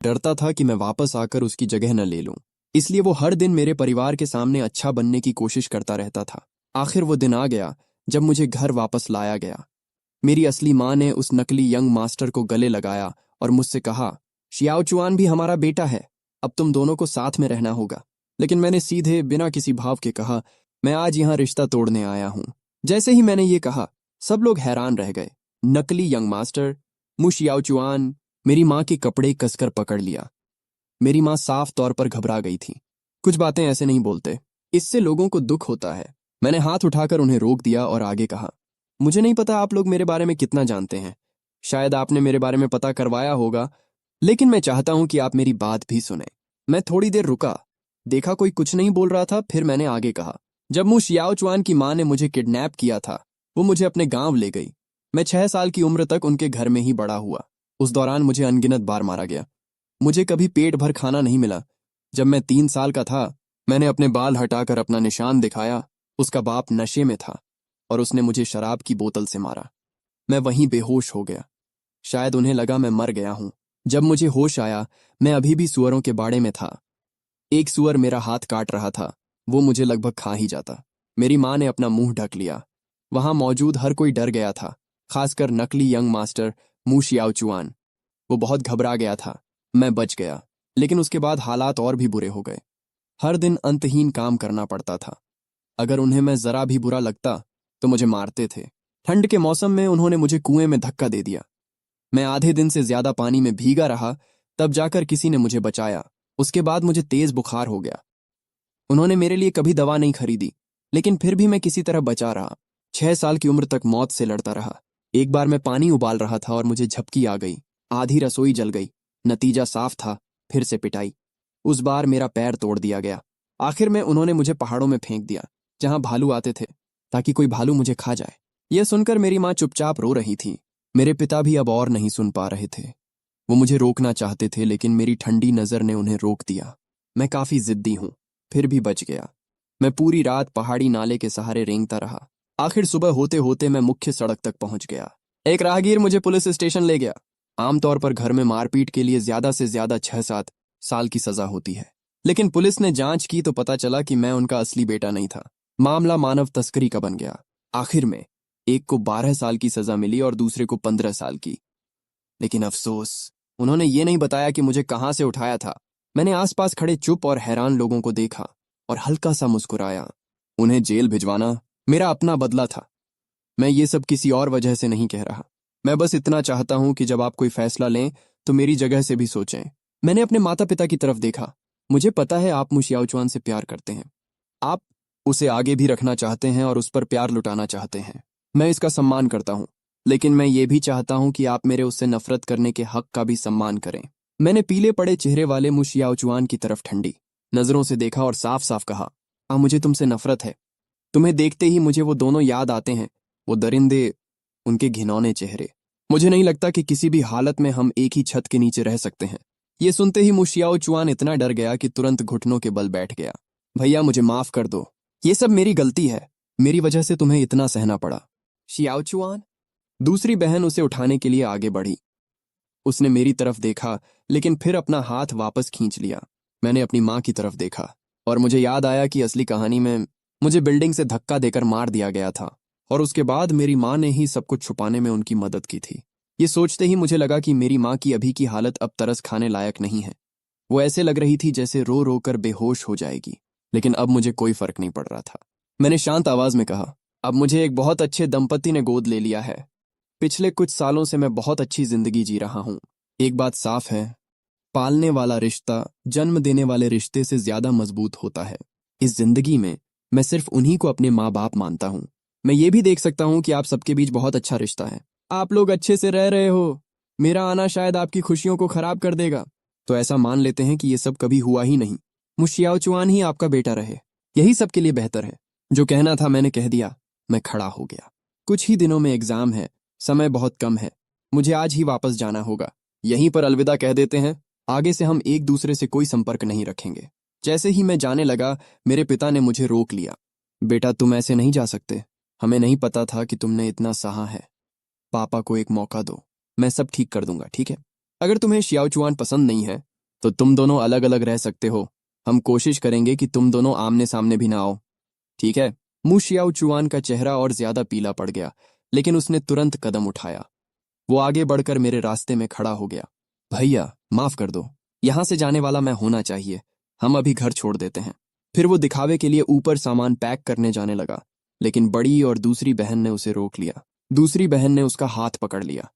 डरता था कि मैं वापस आकर उसकी जगह न ले लूं। इसलिए वो हर दिन मेरे परिवार के सामने अच्छा बनने की कोशिश करता रहता था। आखिर वो दिन आ गया जब मुझे घर वापस लाया गया। मेरी असली माँ ने उस नकली यंग मास्टर को गले लगाया और मुझसे कहा, शियाओ चुआन भी हमारा बेटा है, अब तुम दोनों को साथ में रहना होगा। लेकिन मैंने सीधे बिना किसी भाव के कहा, मैं आज यहाँ रिश्ता तोड़ने आया हूँ। जैसे ही मैंने ये कहा, सब लोग हैरान रह गए। नकली यंग मास्टर, मु शियाओ चुआन, मेरी माँ के कपड़े कसकर पकड़ लिया। मेरी माँ साफ तौर पर घबरा गई थी। कुछ बातें ऐसे नहीं बोलते, इससे लोगों को दुख होता है। मैंने हाथ उठाकर उन्हें रोक दिया और आगे कहा, मुझे नहीं पता आप लोग मेरे बारे में कितना जानते हैं, शायद आपने मेरे बारे में पता करवाया होगा, लेकिन मैं चाहता हूं कि आप मेरी बात भी सुने। मैं थोड़ी देर रुका, देखा कोई कुछ नहीं बोल रहा था, फिर मैंने आगे कहा, जब मु शियाओ चुआन की माँ ने मुझे किडनैप किया था, वो मुझे अपने गांव ले गई। मैं 6 साल की उम्र तक उनके घर में ही बड़ा हुआ। उस दौरान मुझे अनगिनत बार मारा गया। मुझे कभी पेट भर खाना नहीं मिला। जब मैं 3 साल का था, मैंने अपने बाल हटाकर अपना निशान दिखाया। उसका बाप नशे में था और उसने मुझे शराब की बोतल से मारा। मैं वहीं बेहोश हो गया। शायद उन्हें लगा मैं मर गया हूं। जब मुझे होश आया, मैं अभी भी सुअरों के बाड़े में था। एक सुअर मेरा हाथ काट रहा था, वो मुझे लगभग खा ही जाता। मेरी माँ ने अपना मुंह ढक लिया। वहां मौजूद हर कोई डर गया था, खासकर नकली यंग मास्टर मु शियाओ चुआन। वो बहुत घबरा गया था। मैं बच गया, लेकिन उसके बाद हालात और भी बुरे हो गए। हर दिन अंतहीन काम करना पड़ता था। अगर उन्हें मैं जरा भी बुरा लगता तो मुझे मारते थे। ठंड के मौसम में उन्होंने मुझे कुएं में धक्का दे दिया। मैं आधे दिन से ज्यादा पानी में भीगा रहा, तब जाकर किसी ने मुझे बचाया। उसके बाद मुझे तेज बुखार हो गया। उन्होंने मेरे लिए कभी दवा नहीं खरीदी, लेकिन फिर भी मैं किसी तरह बचा रहा। 6 साल की उम्र तक मौत से लड़ता रहा। एक बार मैं पानी उबाल रहा था और मुझे झपकी आ गई। आधी रसोई जल गई। नतीजा साफ था, फिर से पिटाई। उस बार मेरा पैर तोड़ दिया गया। आखिर में उन्होंने मुझे पहाड़ों में फेंक दिया, जहां भालू आते थे, ताकि कोई भालू मुझे खा जाए। यह सुनकर मेरी माँ चुपचाप रो रही थी। मेरे पिता भी अब और नहीं सुन पा रहे थे। वो मुझे रोकना चाहते थे, लेकिन मेरी ठंडी नजर ने उन्हें रोक दिया। मैं काफी जिद्दी हूं, फिर भी बच गया। मैं पूरी रात पहाड़ी नाले के सहारे रेंगता रहा। आखिर सुबह होते होते मैं मुख्य सड़क तक पहुंच गया। एक राहगीर मुझे पुलिस स्टेशन ले गया। आमतौर पर घर में मारपीट के लिए ज्यादा से ज्यादा 6-7 साल की सजा होती है, लेकिन पुलिस ने जांच की तो पता चला कि मैं उनका असली बेटा नहीं था। मामला मानव तस्करी का बन गया। आखिर में एक को 12 साल की सजा मिली और दूसरे को 15 साल की। लेकिन अफसोस, उन्होंने ये नहीं बताया कि मुझे कहां से उठाया था। मैंने आसपास खड़े चुप और हैरान लोगों को देखा और हल्का सा मुस्कुराया। उन्हें जेल भिजवाना मेरा अपना बदला था। मैं ये सब किसी और वजह से नहीं कह रहा। मैं बस इतना चाहता हूं कि जब आप कोई फैसला लें तो मेरी जगह से भी सोचें। मैंने अपने माता पिता की तरफ देखा। मुझे पता है आप मु शियाओचुआन से प्यार करते हैं। आप उसे आगे भी रखना चाहते हैं और उस पर प्यार लुटाना चाहते हैं। मैं इसका सम्मान करता हूं, लेकिन मैं ये भी चाहता हूं कि आप मेरे उससे नफरत करने के हक का भी सम्मान करें। मैंने पीले पड़े चेहरे वाले मु शियाओचुआन की तरफ ठंडी नजरों से देखा और साफ साफ कहा, मुझे तुमसे नफरत है। तुम्हें देखते ही मुझे वो दोनों याद आते हैं, वो दरिंदे, उनके घिनौने चेहरे। मुझे नहीं लगता कि किसी भी हालत में हम एक ही छत के नीचे रह सकते हैं। ये सुनते ही मु शियाओचुआन इतना डर गया कि तुरंत घुटनों के बल बैठ गया। भैया, मुझे माफ कर दो। ये सब मेरी गलती है। मेरी वजह से तुम्हें इतना सहना पड़ा। शियाओचुआन, दूसरी बहन उसे उठाने के लिए आगे बढ़ी। उसने मेरी तरफ देखा, लेकिन फिर अपना हाथ वापस खींच लिया। मैंने अपनी माँ की तरफ देखा और मुझे याद आया कि असली कहानी में मुझे बिल्डिंग से धक्का देकर मार दिया गया था और उसके बाद मेरी माँ ने ही सब कुछ छुपाने में उनकी मदद की थी। ये सोचते ही मुझे लगा कि मेरी माँ की अभी की हालत अब तरस खाने लायक नहीं है। वो ऐसे लग रही थी जैसे रो रो कर बेहोश हो जाएगी, लेकिन अब मुझे कोई फर्क नहीं पड़ रहा था। मैंने शांत आवाज में कहा, अब मुझे एक बहुत अच्छे दंपति ने गोद ले लिया है। पिछले कुछ सालों से मैं बहुत अच्छी जिंदगी जी रहा हूं। एक बात साफ है, पालने वाला रिश्ता जन्म देने वाले रिश्ते से ज्यादा मजबूत होता है। इस जिंदगी में मैं सिर्फ उन्हीं को अपने माँ बाप मानता हूँ। मैं ये भी देख सकता हूँ कि आप सबके बीच बहुत अच्छा रिश्ता है। आप लोग अच्छे से रह रहे हो। मेरा आना शायद आपकी खुशियों को खराब कर देगा, तो ऐसा मान लेते हैं कि ये सब कभी हुआ ही नहीं। मु शियाओचुआन ही आपका बेटा रहे, यही सबके लिए बेहतर है। जो कहना था मैंने कह दिया। मैं खड़ा हो गया। कुछ ही दिनों में एग्जाम है, समय बहुत कम है। मुझे आज ही वापस जाना होगा। यहीं पर अलविदा कह देते हैं। आगे से हम एक दूसरे से कोई संपर्क नहीं रखेंगे। जैसे ही मैं जाने लगा, मेरे पिता ने मुझे रोक लिया। बेटा, तुम ऐसे नहीं जा सकते। हमें नहीं पता था कि तुमने इतना सहा है। पापा को एक मौका दो, मैं सब ठीक कर दूंगा, ठीक है? अगर तुम्हें शियाओचुआन पसंद नहीं है तो तुम दोनों अलग अलग रह सकते हो। हम कोशिश करेंगे कि तुम दोनों आमने सामने भी ना आओ, ठीक है? मु शियाओ चुआन का चेहरा और ज्यादा पीला पड़ गया, लेकिन उसने तुरंत कदम उठाया। वो आगे बढ़कर मेरे रास्ते में खड़ा हो गया। भैया, माफ कर दो। यहां से जाने वाला मैं होना चाहिए। हम अभी घर छोड़ देते हैं। फिर वो दिखावे के लिए ऊपर सामान पैक करने जाने लगा, लेकिन बड़ी और दूसरी बहन ने उसे रोक लिया। दूसरी बहन ने उसका हाथ पकड़ लिया।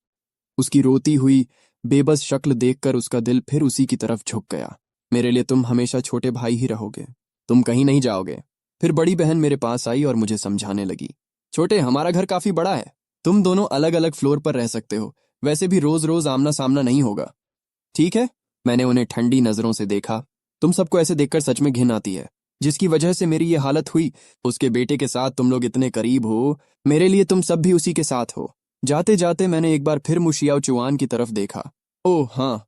उसकी रोती हुई बेबस शक्ल देखकर उसका दिल फिर उसी की तरफ झुक गया। मेरे लिए तुम हमेशा छोटे भाई ही रहोगे। तुम कहीं नहीं जाओगे। फिर बड़ी बहन मेरे पास आई और मुझे समझाने लगी। छोटे, हमारा घर काफी बड़ा है। तुम दोनों अलग अलग फ्लोर पर रह सकते हो। वैसे भी रोज रोज आमना सामना नहीं होगा, ठीक है? मैंने उन्हें ठंडी नजरों से देखा। तुम सबको ऐसे देखकर सच में घिन आती है। जिसकी वजह से मेरी ये हालत हुई, उसके बेटे के साथ तुम लोग इतने करीब हो। मेरे लिए तुम सब भी उसी के साथ हो। जाते जाते मैंने एक बार फिर मुशियाओ चुआन की तरफ देखा। ओह हाँ,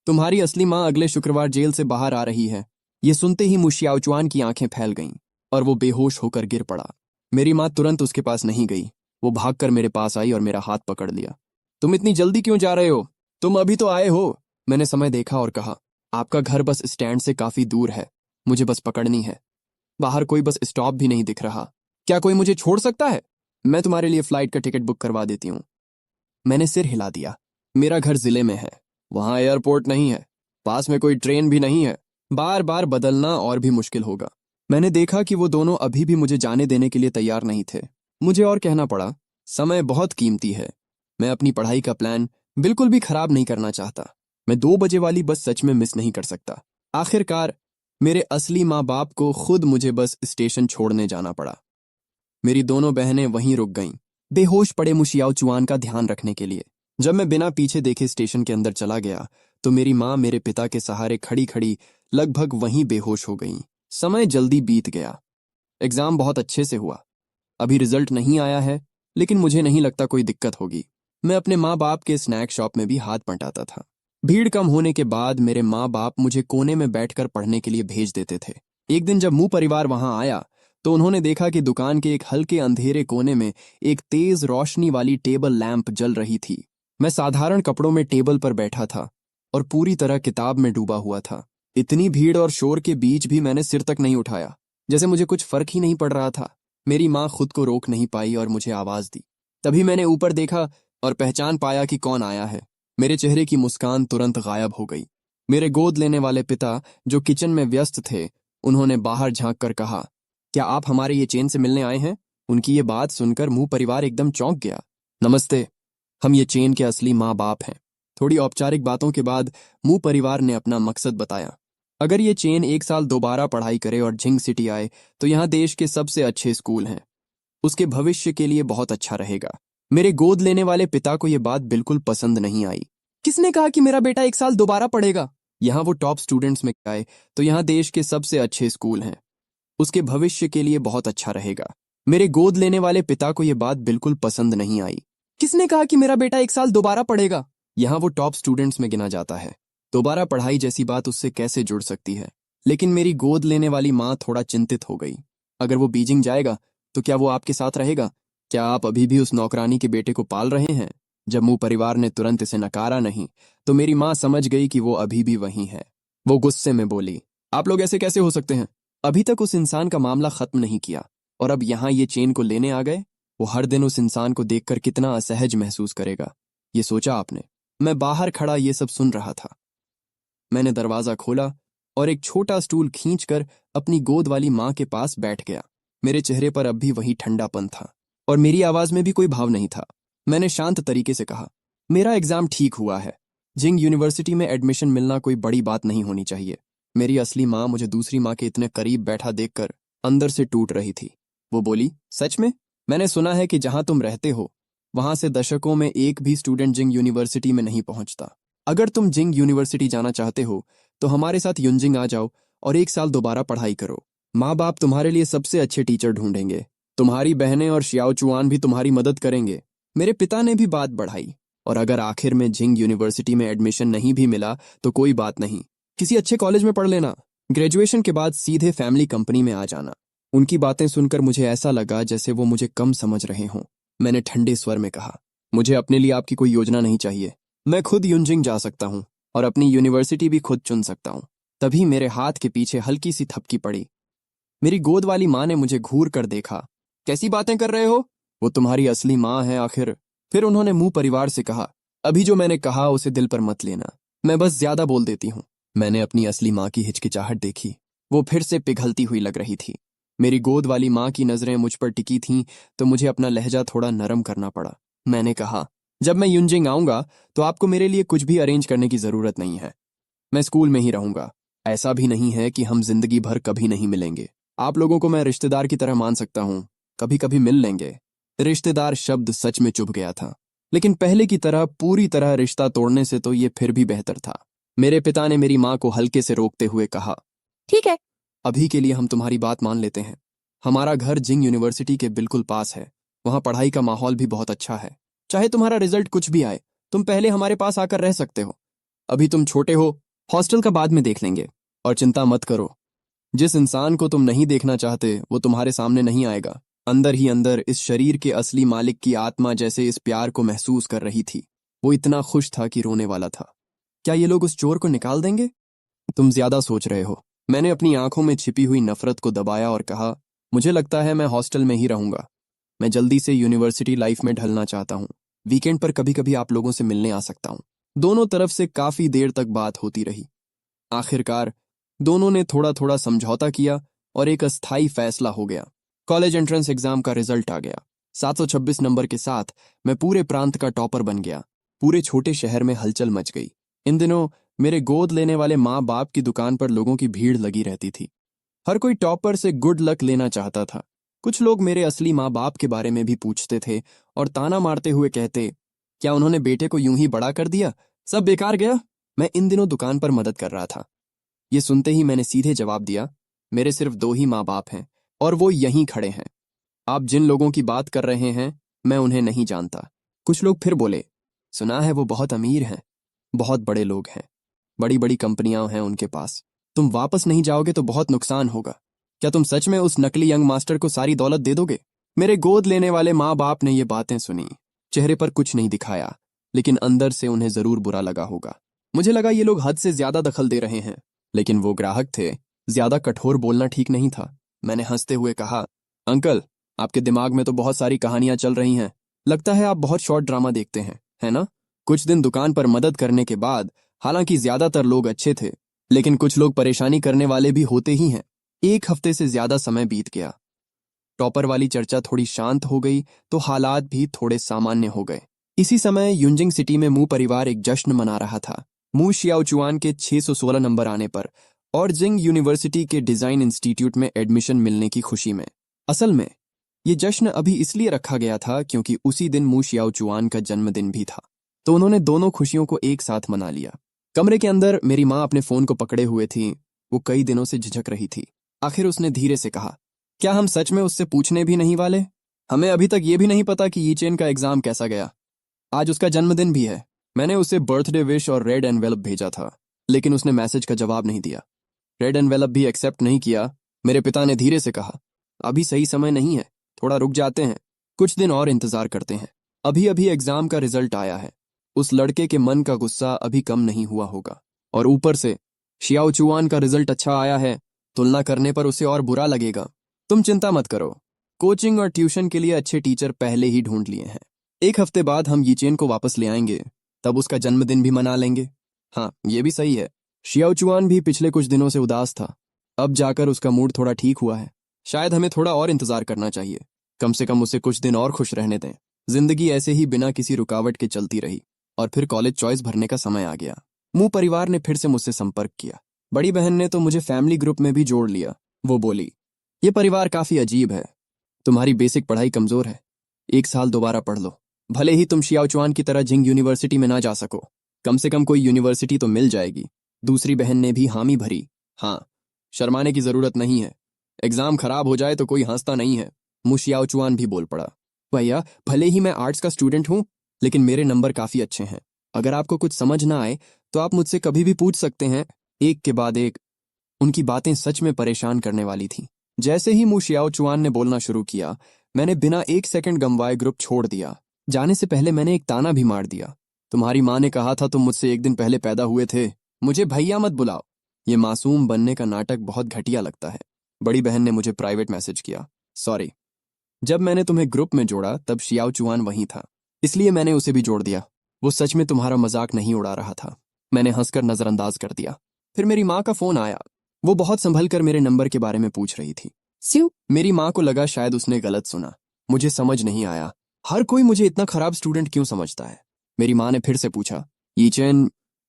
तुम्हारी असली माँ अगले शुक्रवार जेल से बाहर आ रही है। ये सुनते ही मुशियाओ चुआन की आंखें फैल गईं और वो बेहोश होकर गिर पड़ा। मेरी माँ तुरंत उसके पास नहीं गई। वो भागकर मेरे पास आई और मेरा हाथ पकड़ लिया। तुम इतनी जल्दी क्यों जा रहे हो? तुम अभी तो आए हो। मैंने समय देखा और कहा, आपका घर बस स्टैंड से काफी दूर है। मुझे बस पकड़नी है। बाहर कोई बस स्टॉप भी नहीं दिख रहा। क्या कोई मुझे छोड़ सकता है? मैं तुम्हारे लिए फ्लाइट का टिकट बुक करवा देती हूँ। मैंने सिर हिला दिया। मेरा घर जिले में है। वहां एयरपोर्ट नहीं है। पास में कोई ट्रेन भी नहीं है। बार बार बदलना और भी मुश्किल होगा। मैंने देखा कि वो दोनों अभी भी मुझे जाने देने के लिए तैयार नहीं थे। मुझे और कहना पड़ा, समय बहुत कीमती है। मैं अपनी पढ़ाई का प्लान बिल्कुल भी खराब नहीं करना चाहता। मैं 2 बजे वाली बस सच में मिस नहीं कर सकता। आखिरकार मेरे असली माँ बाप को खुद मुझे बस स्टेशन छोड़ने जाना पड़ा। मेरी दोनों बहनें वहीं रुक गईं, बेहोश पड़े मुशियाओ चुआन का ध्यान रखने के लिए। जब मैं बिना पीछे देखे स्टेशन के अंदर चला गया, तो मेरी माँ मेरे पिता के सहारे खड़ी खड़ी लगभग वहीं बेहोश हो गईं। समय जल्दी बीत गया। एग्जाम बहुत अच्छे से हुआ। अभी रिजल्ट नहीं आया है, लेकिन मुझे नहीं लगता कोई दिक्कत होगी। मैं अपने माँ बाप के स्नैक शॉप में भी हाथ बंटाता था। भीड़ कम होने के बाद मेरे माँ बाप मुझे कोने में बैठकर पढ़ने के लिए भेज देते थे। एक दिन जब मुंह परिवार वहां आया, तो उन्होंने देखा कि दुकान के एक हल्के अंधेरे कोने में एक तेज रोशनी वाली टेबल लैंप जल रही थी। मैं साधारण कपड़ों में टेबल पर बैठा था और पूरी तरह किताब में डूबा हुआ था। इतनी भीड़ और शोर के बीच भी मैंने सिर तक नहीं उठाया, जैसे मुझे कुछ फर्क ही नहीं पड़ रहा था। मेरी माँ खुद को रोक नहीं पाई और मुझे आवाज दी। तभी मैंने ऊपर देखा और पहचान पाया कि कौन आया है। मेरे चेहरे की मुस्कान तुरंत गायब हो गई। मेरे गोद लेने वाले पिता, जो किचन में व्यस्त थे, उन्होंने बाहर झांक कर कहा, क्या आप हमारे ये चेन से मिलने आए हैं? उनकी ये बात सुनकर मुंह परिवार एकदम चौंक गया। नमस्ते, हम ये चेन के असली माँ बाप हैं। थोड़ी औपचारिक बातों के बाद मुंह परिवार ने अपना मकसद बताया। अगर ये चेन 1 साल दोबारा पढ़ाई करे और झिंग सिटी आए, तो यहाँ देश के सबसे अच्छे स्कूल हैं। उसके भविष्य के लिए बहुत अच्छा रहेगा। मेरे गोद लेने वाले पिता को यह बात बिल्कुल पसंद नहीं आई। किसने कहा कि मेरा बेटा 1 साल दोबारा पढ़ेगा? यहाँ वो टॉप स्टूडेंट्स में आए, तो यहाँ देश के सबसे अच्छे स्कूल हैं। उसके भविष्य के लिए बहुत अच्छा रहेगा। मेरे गोद लेने वाले पिता को यह बात बिल्कुल पसंद नहीं आई। किसने कहा कि मेरा बेटा 1 साल दोबारा पढ़ेगा? यहाँ वो टॉप स्टूडेंट्स में गिना जाता है। दोबारा पढ़ाई जैसी बात उससे कैसे जुड़ सकती है? लेकिन मेरी गोद लेने वाली माँ थोड़ा चिंतित हो गई। अगर वो बीजिंग जाएगा, तो क्या वो आपके साथ रहेगा? क्या आप अभी भी उस नौकरानी के बेटे को पाल रहे हैं? जब मुंह परिवार ने तुरंत इसे नकारा नहीं, तो मेरी माँ समझ गई कि वो अभी भी वहीं है। वो गुस्से में बोली, आप लोग ऐसे कैसे हो सकते हैं? अभी तक उस इंसान का मामला खत्म नहीं किया और अब यहाँ ये चेन को लेने आ गए। वो हर दिन उस इंसान को देखकर कितना असहज महसूस करेगा, ये सोचा आपने? मैं बाहर खड़ा ये सब सुन रहा था। मैंने दरवाजा खोला और एक छोटा स्टूल खींचकर अपनी गोद वाली माँ के पास बैठ गया। मेरे चेहरे पर अब भी वही ठंडापन था और मेरी आवाज में भी कोई भाव नहीं था। मैंने शांत तरीके से कहा, मेरा एग्जाम ठीक हुआ है। जिंग यूनिवर्सिटी में एडमिशन मिलना कोई बड़ी बात नहीं होनी चाहिए। मेरी असली माँ मुझे दूसरी माँ के इतने करीब बैठा देखकर अंदर से टूट रही थी। वो बोली, सच में? मैंने सुना है कि जहां तुम रहते हो, वहां से दशकों में एक भी स्टूडेंट जिंग यूनिवर्सिटी में नहीं पहुंचता। अगर तुम जिंग यूनिवर्सिटी जाना चाहते हो, तो हमारे साथ युनजिंग आ जाओ और 1 साल दोबारा पढ़ाई करो। माँ बाप तुम्हारे लिए सबसे अच्छे टीचर ढूंढेंगे। तुम्हारी बहनें और शियाओ चुआन भी तुम्हारी मदद करेंगे। मेरे पिता ने भी बात बढ़ाई, और अगर आखिर में जिंग यूनिवर्सिटी में एडमिशन नहीं भी मिला, तो कोई बात नहीं, किसी अच्छे कॉलेज में पढ़ लेना। ग्रेजुएशन के बाद सीधे फैमिली कंपनी में आ जाना। उनकी बातें सुनकर मुझे ऐसा लगा जैसे वो मुझे कम समझ रहे हों। मैंने ठंडे स्वर में कहा, मुझे अपने लिए आपकी कोई योजना नहीं चाहिए। मैं खुद युनजिंग जा सकता हूँ। और अपनी यूनिवर्सिटी भी खुद चुन सकता हूँ। तभी मेरे हाथ के पीछे हल्की सी थपकी पड़ी। मेरी गोद वाली माँ ने मुझे घूर कर देखा। कैसी बातें कर रहे हो? वो तुम्हारी असली माँ है आखिर। फिर उन्होंने मुंह परिवार से कहा, अभी जो मैंने कहा उसे दिल पर मत लेना, मैं बस ज्यादा बोल देती हूँ। मैंने अपनी असली माँ की हिचकिचाहट देखी। वो फिर से पिघलती हुई लग रही थी। मेरी गोद वाली माँ की नजरें मुझ पर टिकी थीं, तो मुझे अपना लहजा थोड़ा नरम करना पड़ा। मैंने कहा, जब मैं यूनजिंग आऊंगा तो आपको मेरे लिए कुछ भी अरेंज करने की जरूरत नहीं है। मैं स्कूल में ही रहूंगा। ऐसा भी नहीं है कि हम जिंदगी भर कभी नहीं मिलेंगे। आप लोगों को मैं रिश्तेदार की तरह मान सकता हूँ, कभी कभी मिल लेंगे। रिश्तेदार शब्द सच में चुभ गया था, लेकिन पहले की तरह पूरी तरह रिश्ता तोड़ने से तो ये फिर भी बेहतर था। मेरे पिता ने मेरी माँ को हल्के से रोकते हुए कहा, ठीक है, अभी के लिए हम तुम्हारी बात मान लेते हैं। हमारा घर जिंग यूनिवर्सिटी के बिल्कुल पास है। वहाँ पढ़ाई का माहौल भी बहुत अच्छा है। चाहे तुम्हारा रिजल्ट कुछ भी आए, तुम पहले हमारे पास आकर रह सकते हो। अभी तुम छोटे हो, हॉस्टल का बाद में देख लेंगे। और चिंता मत करो, जिस इंसान को तुम नहीं देखना चाहते वो तुम्हारे सामने नहीं आएगा। अंदर ही अंदर इस शरीर के असली मालिक की आत्मा जैसे इस प्यार को महसूस कर रही थी। वो इतना खुश था कि रोने वाला था। क्या ये लोग उस चोर को निकाल देंगे? तुम ज्यादा सोच रहे हो। मैंने अपनी आंखों में छिपी हुई नफरत को दबाया और कहा, मुझे लगता है मैं हॉस्टल में ही रहूंगा। मैं जल्दी से यूनिवर्सिटी लाइफ में ढलना चाहता हूँ। वीकेंड पर कभी कभी आप लोगों से मिलने आ सकता हूँ। दोनों तरफ से काफी देर तक बात होती रही। आखिरकार दोनों ने थोड़ा थोड़ा समझौता किया और एक अस्थाई फैसला हो गया। कॉलेज एंट्रेंस एग्जाम का रिजल्ट आ गया। 726 नंबर के साथ मैं पूरे प्रांत का टॉपर बन गया। पूरे छोटे शहर में हलचल मच गई। इन दिनों मेरे गोद लेने वाले माँ बाप की दुकान पर लोगों की भीड़ लगी रहती थी। हर कोई टॉपर से गुड लक लेना चाहता था। कुछ लोग मेरे असली माँ बाप के बारे में भी पूछते थे और ताना मारते हुए कहते, क्या उन्होंने बेटे को यूं ही बड़ा कर दिया, सब बेकार गया। मैं इन दिनों दुकान पर मदद कर रहा था। ये सुनते ही मैंने सीधे जवाब दिया, मेरे सिर्फ दो ही माँ बाप हैं और वो यहीं खड़े हैं। आप जिन लोगों की बात कर रहे हैं मैं उन्हें नहीं जानता। कुछ लोग फिर बोले, सुना है वो बहुत अमीर हैं, बहुत बड़े लोग हैं, बड़ी बड़ी कंपनियां हैं उनके पास। तुम वापस नहीं जाओगे तो बहुत नुकसान होगा। क्या तुम सच में उस नकली यंग मास्टर को सारी दौलत दे दोगे? मेरे गोद लेने वाले माँ बाप ने ये बातें सुनी। चेहरे पर कुछ नहीं दिखाया, लेकिन अंदर से उन्हें जरूर बुरा लगा होगा। मुझे लगा ये लोग हद से ज्यादा दखल दे रहे हैं, लेकिन वो ग्राहक थे, ज्यादा कठोर बोलना ठीक नहीं था। मैंने हंसते हुए कहा, अंकल, आपके दिमाग में तो बहुत सारी कहानियां चल रही हैं। लगता है आप बहुत शॉर्ट ड्रामा देखते हैं, है ना? कुछ दिन दुकान पर मदद करने के बाद, हालांकि ज्यादातर लोग अच्छे थे, लेकिन कुछ लोग परेशानी करने वाले भी होते ही हैं। एक हफ्ते से ज्यादा समय बीत गया। टॉपर वाली चर्चा थोड़ी शांत हो गई तो हालात भी थोड़े सामान्य हो गए। इसी समय यूनजिंग सिटी में मू परिवार एक जश्न मना रहा था। मू शियाओचुआन के 616 नंबर आने पर और जिंग यूनिवर्सिटी के डिजाइन इंस्टीट्यूट में एडमिशन मिलने की खुशी में। असल में ये जश्न अभी इसलिए रखा गया था क्योंकि उसी दिन मू शियाओचुआन का जन्मदिन भी था, तो उन्होंने दोनों खुशियों को एक साथ मना लिया। कमरे के अंदर मेरी माँ अपने फोन को पकड़े हुए थी। वो कई दिनों से झिझक रही थी। आखिर उसने धीरे से कहा, क्या हम सच में उससे पूछने भी नहीं वाले? हमें अभी तक ये भी नहीं पता कि यीचेन का एग्जाम कैसा गया। आज उसका जन्मदिन भी है। मैंने उसे बर्थडे विश और रेड एनवेलप भेजा था, लेकिन उसने मैसेज का जवाब नहीं दिया। रेड एनवेलप भी एक्सेप्ट नहीं किया। मेरे पिता ने धीरे से कहा, अभी सही समय नहीं है, थोड़ा रुक जाते हैं, कुछ दिन और इंतजार करते हैं। अभी अभी एग्जाम का रिजल्ट आया है। उस लड़के के मन का गुस्सा अभी कम नहीं हुआ होगा, और ऊपर से शियाओचुआन का रिजल्ट अच्छा आया है, तुलना करने पर उसे और बुरा लगेगा। तुम चिंता मत करो, कोचिंग और ट्यूशन के लिए अच्छे टीचर पहले ही ढूंढ लिए हैं। एक हफ्ते बाद हम यीचेन को वापस ले आएंगे, तब उसका जन्मदिन भी मना लेंगे। हाँ, ये भी सही है। शियाओचुआन भी पिछले कुछ दिनों से उदास था। अब जाकर उसका मूड थोड़ा ठीक हुआ है। शायद हमें थोड़ा और इंतजार करना चाहिए। कम से कम उसे कुछ दिन और खुश रहने दें। जिंदगी ऐसे ही बिना किसी रुकावट के चलती रही, और फिर कॉलेज चॉइस भरने का समय आ गया। मू परिवार ने फिर से मुझसे संपर्क किया। बड़ी बहन ने तो मुझे फैमिली ग्रुप में भी जोड़ लिया। वो बोली, ये परिवार काफी अजीब है। तुम्हारी बेसिक पढ़ाई कमजोर है, एक साल दोबारा पढ़ लो। भले ही तुम शियाओचुआन की तरह जिंग यूनिवर्सिटी में ना जा सको, कम से कम कोई यूनिवर्सिटी तो मिल जाएगी। दूसरी बहन ने भी हामी भरी। हाँ, शर्माने की जरूरत नहीं है। एग्जाम खराब हो जाए तो कोई हंसता नहीं है। मू शियाओचुआन भी बोल पड़ा, भैया, भले ही मैं आर्ट्स का स्टूडेंट हूँ, लेकिन मेरे नंबर काफी अच्छे हैं। अगर आपको कुछ समझ ना आए तो आप मुझसे कभी भी पूछ सकते हैं। एक के बाद एक उनकी बातें सच में परेशान करने वाली थीं। जैसे ही मू शियाओचुआन ने बोलना शुरू किया, मैंने बिना एक सेकंड गंवाए ग्रुप छोड़ दिया। जाने से पहले मैंने एक ताना भी मार दिया, तुम्हारी माँ ने कहा था तुम मुझसे एक दिन पहले पैदा हुए थे। मुझे भैया मत बुलाओ। ये मासूम बनने का नाटक बहुत घटिया लगता है। बड़ी बहन ने मुझे प्राइवेट मैसेज किया। सॉरी। जब मैंने तुम्हें ग्रुप में जोड़ा तब शियाओ चुआन वहीं था, इसलिए मैंने उसे भी जोड़ दिया। वो सच में तुम्हारा मजाक नहीं उड़ा रहा था। मैंने हंसकर नजरअंदाज कर दिया। फिर मेरी माँ का फोन आया। वो बहुत संभल कर मेरे नंबर के बारे में पूछ रही थी। स्यू। मेरी माँ को लगा शायद उसने गलत सुना। मुझे समझ नहीं आया, हर कोई मुझे इतना खराब स्टूडेंट क्यों समझता है। मेरी माँ ने फिर से पूछा, यीचेन,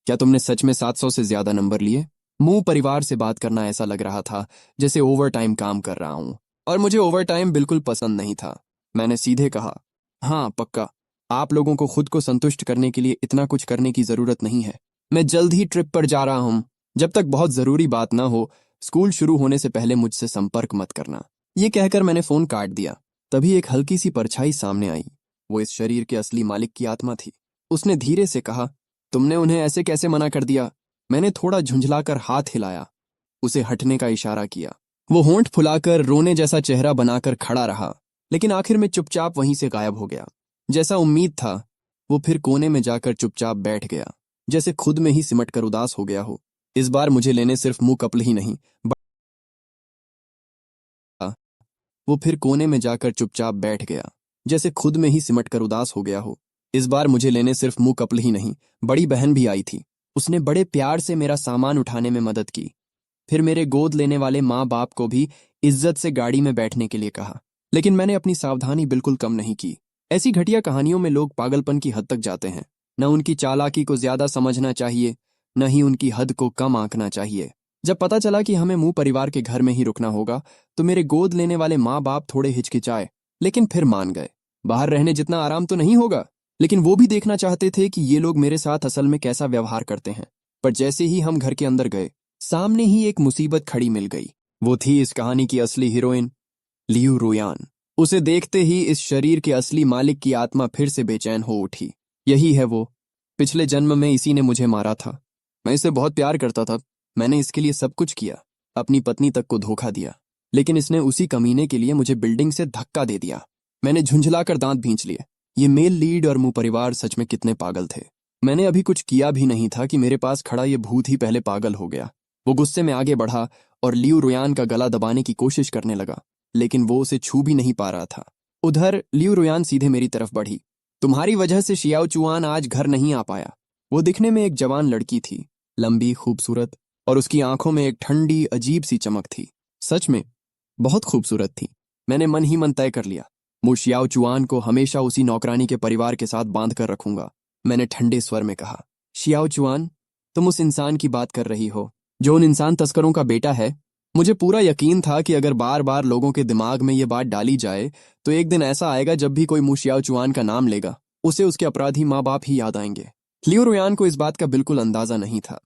क्या तुमने सच में 700 से ज्यादा नंबर लिए? मुंह परिवार से बात करना ऐसा लग रहा था जैसे ओवर टाइम काम कर रहा हूं, और मुझे ओवर टाइम बिल्कुल पसंद नहीं था। मैंने सीधे कहा, हाँ पक्का। आप लोगों को खुद को संतुष्ट करने के लिए इतना कुछ करने की जरूरत नहीं है। मैं जल्द ही ट्रिप पर जा रहा हूं। जब तक बहुत जरूरी बात ना हो, स्कूल शुरू होने से पहले मुझसे संपर्क मत करना। ये कहकर मैंने फोन काट दिया। तभी एक हल्की सी परछाई सामने आई। वो इस शरीर के असली मालिक की आत्मा थी। उसने धीरे से कहा, तुमने उन्हें ऐसे कैसे मना कर दिया? मैंने थोड़ा झुंझलाकर हाथ हिलाया, उसे हटने का इशारा किया। वो होंठ फुलाकर रोने जैसा चेहरा बनाकर खड़ा रहा, लेकिन आखिर में चुपचाप वहीं से गायब हो गया। जैसा उम्मीद था, वो फिर कोने में जाकर चुपचाप बैठ गया, जैसे खुद में ही सिमट कर उदास हो गया हो। इस बार मुझे लेने सिर्फ मुंह कपल ही नहीं, वो फिर कोने में जाकर चुपचाप बैठ गया, जैसे खुद में ही सिमट कर उदास हो गया हो। इस बार मुझे लेने सिर्फ मुंह कपल ही नहीं, बड़ी बहन भी आई थी। उसने बड़े प्यार से मेरा सामान उठाने में मदद की। फिर मेरे गोद लेने वाले माँ बाप को भी इज्जत से गाड़ी में बैठने के लिए कहा। लेकिन मैंने अपनी सावधानी बिल्कुल कम नहीं की। ऐसी घटिया कहानियों में लोग पागलपन की हद तक जाते हैं। न उनकी चालाकी को ज्यादा समझना चाहिए, न ही उनकी हद को कम आंकना चाहिए। जब पता चला कि हमें मुंह परिवार के घर में ही रुकना होगा, तो मेरे गोद लेने वाले माँ बाप थोड़े हिचकिचाए, लेकिन फिर मान गए। बाहर रहने जितना आराम तो नहीं होगा, लेकिन वो भी देखना चाहते थे कि ये लोग मेरे साथ असल में कैसा व्यवहार करते हैं। पर जैसे ही हम घर के अंदर गए, सामने ही एक मुसीबत खड़ी मिल गई। वो थी इस कहानी की असली हीरोइन, लियू रुयान। उसे देखते ही इस शरीर के असली मालिक की आत्मा फिर से बेचैन हो उठी। यही है वो। पिछले जन्म में इसी ने मुझे मारा था। मैं इसे बहुत प्यार करता था। मैंने इसके लिए सब कुछ किया, अपनी पत्नी तक को धोखा दिया, लेकिन इसने उसी कमीने के लिए मुझे बिल्डिंग से धक्का दे दिया। मैंने झुंझलाकर दांत भींच लिए। ये मेल लीड और मुंह परिवार सच में कितने पागल थे। मैंने अभी कुछ किया भी नहीं था कि मेरे पास खड़ा ये भूत ही पहले पागल हो गया। वो गुस्से में आगे बढ़ा और लियू रुयान का गला दबाने की कोशिश करने लगा, लेकिन वो उसे छू भी नहीं पा रहा था। उधर लियू रुयान सीधे मेरी तरफ बढ़ी। तुम्हारी वजह से शियाओ चुआन आज घर नहीं आ पाया। वो दिखने में एक जवान लड़की थी, लंबी, खूबसूरत, और उसकी आंखों में एक ठंडी अजीब सी चमक थी। सच में बहुत खूबसूरत थी। मैंने मन ही मन तय कर लिया, मैं शियाओ चुआन को हमेशा उसी नौकरानी के परिवार के साथ बांध कर रखूंगा। मैंने ठंडे स्वर में कहा, शियाओ चुआन, तुम उस इंसान की बात कर रही हो जो उन इंसान तस्करों का बेटा है? मुझे पूरा यकीन था कि अगर बार बार लोगों के दिमाग में ये बात डाली जाए, तो एक दिन ऐसा आएगा जब भी कोई मुंह शियाओ चुआन का नाम लेगा, उसे उसके अपराधी माँ बाप ही याद आएंगे। लियू रुयान को इस बात का बिल्कुल अंदाजा नहीं था।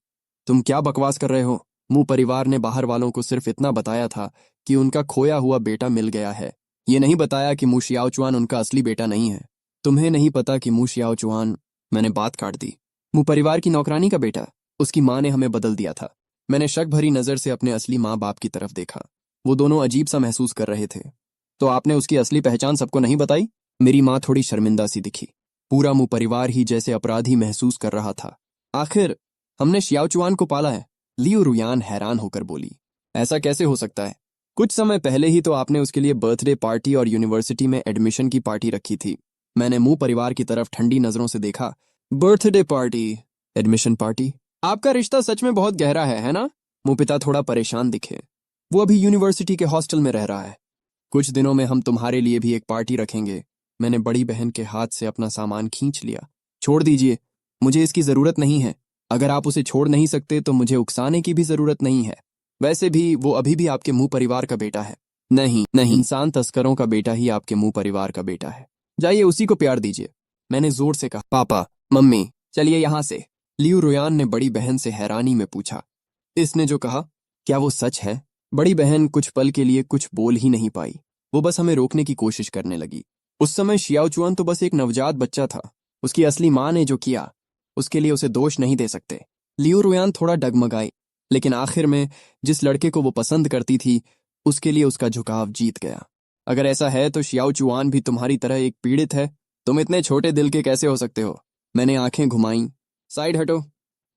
तुम क्या बकवास कर रहे हो? मुंह परिवार ने बाहर वालों को सिर्फ इतना बताया था कि उनका खोया हुआ बेटा मिल गया है। ये नहीं बताया कि मुंह शियाओ चुआन उनका असली बेटा नहीं है। तुम्हें नहीं पता कि मुंह शियाओ चुआन, मैंने बात काट दी, मुंह परिवार की नौकरानी का बेटा। उसकी माँ ने हमें बदल दिया था। मैंने शक भरी नजर से अपने असली माँ बाप की तरफ देखा। वो दोनों अजीब सा महसूस कर रहे थे। तो आपने उसकी असली पहचान सबको नहीं बताई? मेरी माँ थोड़ी शर्मिंदा सी दिखी। पूरा मुंह परिवार ही जैसे अपराधी महसूस कर रहा था। आखिर हमने शियाओ चुआन को पाला है। लियू रुयान हैरान होकर बोली, ऐसा कैसे हो सकता है? कुछ समय पहले ही तो आपने उसके लिए बर्थडे पार्टी और यूनिवर्सिटी में एडमिशन की पार्टी रखी थी। मैंने मुंह परिवार की तरफ ठंडी नजरों से देखा। Birthday party, admission party? आपका रिश्ता सच में बहुत गहरा है ना? मुंह पिता थोड़ा परेशान दिखे। वो अभी यूनिवर्सिटी के हॉस्टल में रह रहा है। कुछ दिनों में हम तुम्हारे लिए भी एक पार्टी रखेंगे। मैंने बड़ी बहन के हाथ से अपना सामान खींच लिया। छोड़ दीजिए, मुझे इसकी जरूरत नहीं है। अगर आप उसे छोड़ नहीं सकते तो मुझे उकसाने की भी जरूरत नहीं है। वैसे भी वो अभी भी आपके मुंह परिवार का बेटा है। नहीं नहीं, इंसान तस्करों का बेटा ही आपके मुंह परिवार का बेटा है। जाइए उसी को प्यार दीजिए। मैंने जोर से कहा, पापा, मम्मी, चलिए यहां से। लियू रुयान ने बड़ी बहन से हैरानी में पूछा, इसने जो कहा क्या वो सच है? बड़ी बहन कुछ पल के लिए कुछ बोल ही नहीं पाई। वो बस हमें रोकने की कोशिश करने लगी। उस समय शियाओ चुआन तो बस एक नवजात बच्चा था। उसकी असली माँ ने जो किया, उसके लिए उसे दोष नहीं दे सकते। लियू रुयान थोड़ा डगमगाई, लेकिन आखिर में जिस लड़के को वो पसंद करती थी, उसके लिए उसका झुकाव जीत गया। अगर ऐसा है तो शियाओ चुआन भी तुम्हारी तरह एक पीड़ित है। तुम इतने छोटे दिल के कैसे हो सकते हो? मैंने आंखें घुमाईं। साइड हटो,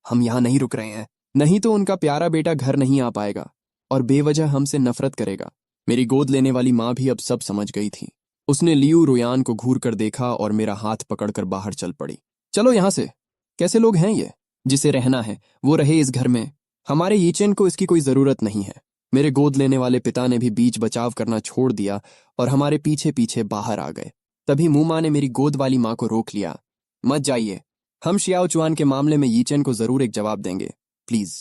हम यहाँ नहीं रुक रहे हैं, नहीं तो उनका प्यारा बेटा घर नहीं आ पाएगा और बेवजह हमसे नफरत करेगा। मेरी गोद लेने वाली माँ भी अब सब समझ गई थी। उसने लियू रुयान को घूर कर देखा और मेरा हाथ पकड़कर बाहर चल पड़ी। चलो यहाँ से। कैसे लोग हैं ये? जिसे रहना है वो रहे इस घर में। हमारे यीचेन को इसकी कोई जरूरत नहीं है। मेरे गोद लेने वाले पिता ने भी बीच बचाव करना छोड़ दिया और हमारे पीछे पीछे बाहर आ गए। तभी मूमा ने मेरी गोद वाली माँ को रोक लिया। मत जाइए, हम शियाओ चुआन के मामले में यीचेन को जरूर एक जवाब देंगे। प्लीज,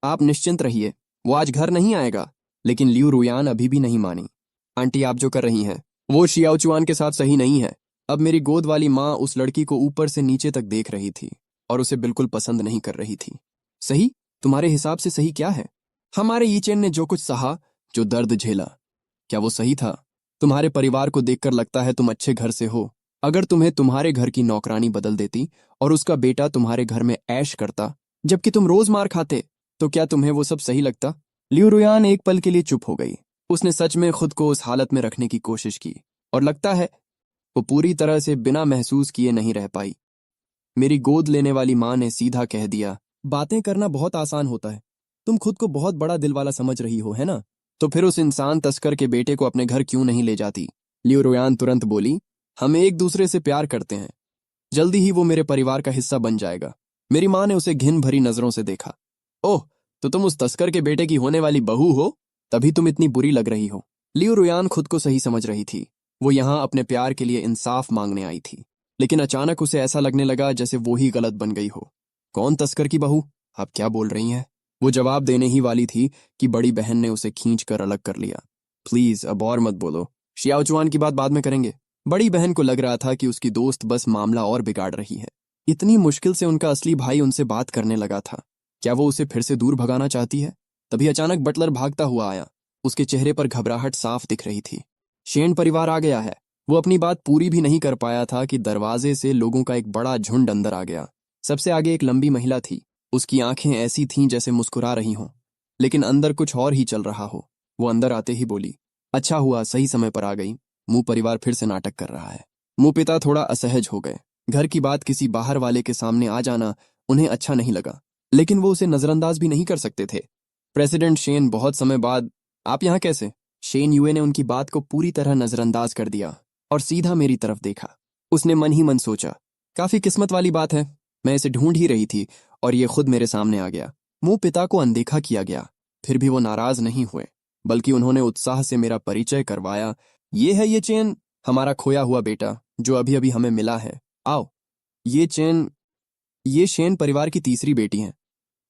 आप निश्चिंत रहिए, वो आज घर नहीं आएगा। लेकिन लियू रुयान अभी भी नहीं मानी। आंटी, आप जो कर रही हैं वो शियाओ चुआन के साथ सही नहीं है। अब मेरी गोद वाली माँ उस लड़की को ऊपर से नीचे तक देख रही थी और उसे बिल्कुल पसंद नहीं कर रही थी। सही? तुम्हारे हिसाब से सही क्या है? हमारे यीचेन ने जो कुछ सहा, जो दर्द झेला, क्या वो सही था? तुम्हारे परिवार को देखकर लगता है तुम अच्छे घर से हो। अगर तुम्हें तुम्हारे घर की नौकरानी बदल देती और उसका बेटा तुम्हारे घर में ऐश करता जबकि तुम रोज मार खाते, तो क्या तुम्हें वो सब सही लगता? लियू रुयान एक पल के लिए चुप हो गई। उसने सच में खुद को उस हालत में रखने की कोशिश की और लगता है वो पूरी तरह से बिना महसूस किए नहीं रह पाई। मेरी गोद लेने वाली माँ ने सीधा कह दिया, बातें करना बहुत आसान होता है, तुम खुद को बहुत बड़ा दिल वाला समझ रही हो, है ना? तो फिर उस इंसान तस्कर के बेटे को अपने घर क्यों नहीं ले जाती? लियू रुयान तुरंत बोली, हम एक दूसरे से प्यार करते हैं, जल्दी ही वो मेरे परिवार का हिस्सा बन जाएगा। मेरी माँ ने उसे घिन भरी नजरों से देखा। ओह, तो तुम उस तस्कर के बेटे की होने वाली बहू हो, तभी तुम इतनी बुरी लग रही हो। लियू रुयान खुद को सही समझ रही थी। वो यहाँ अपने प्यार के लिए इंसाफ मांगने आई थी, लेकिन अचानक उसे ऐसा लगने लगा जैसे वो ही गलत बन गई हो। कौन तस्कर की बहू? आप क्या बोल रही हैं? वो जवाब देने ही वाली थी कि बड़ी बहन ने उसे खींच कर अलग कर लिया। प्लीज, अब और मत बोलो, शियाओ चुआन की बात बाद में करेंगे। बड़ी बहन को लग रहा था कि उसकी दोस्त बस मामला और बिगाड़ रही है। इतनी मुश्किल से उनका असली भाई उनसे बात करने लगा था। क्या वो उसे फिर से दूर भगाना चाहती है? तभी अचानक बटलर भागता हुआ आया। उसके चेहरे पर घबराहट साफ दिख रही थी। शेन परिवार आ गया है। वो अपनी बात पूरी भी नहीं कर पाया था कि दरवाजे से लोगों का एक बड़ा झुंड अंदर आ गया। सबसे आगे एक लंबी महिला थी। उसकी आंखें ऐसी थीं जैसे मुस्कुरा रही हों, लेकिन अंदर कुछ और ही चल रहा हो। वो अंदर आते ही बोली, अच्छा हुआ सही समय पर आ गई। मुंह परिवार फिर से नाटक कर रहा है। मुंह पिता थोड़ा असहज हो गए। घर की बात किसी बाहर वाले के सामने आ जाना उन्हें अच्छा नहीं लगा, लेकिन वो उसे नजरअंदाज भी नहीं कर सकते थे। प्रेसिडेंट शेन, बहुत समय बाद आप यहाँ कैसे? शेन युए ने उनकी बात को पूरी तरह नजरअंदाज कर दिया और सीधा मेरी तरफ देखा। उसने मन ही मन सोचा, काफी किस्मत वाली बात है, मैं इसे ढूंढ ही रही थी और ये खुद मेरे सामने आ गया। मुंह पिता को अनदेखा किया गया, फिर भी वो नाराज नहीं हुए, बल्कि उन्होंने उत्साह से मेरा परिचय करवाया। ये है ये चेन, हमारा खोया हुआ बेटा जो अभी अभी हमें मिला है। आओ, ये शेन परिवार की तीसरी बेटी हैं।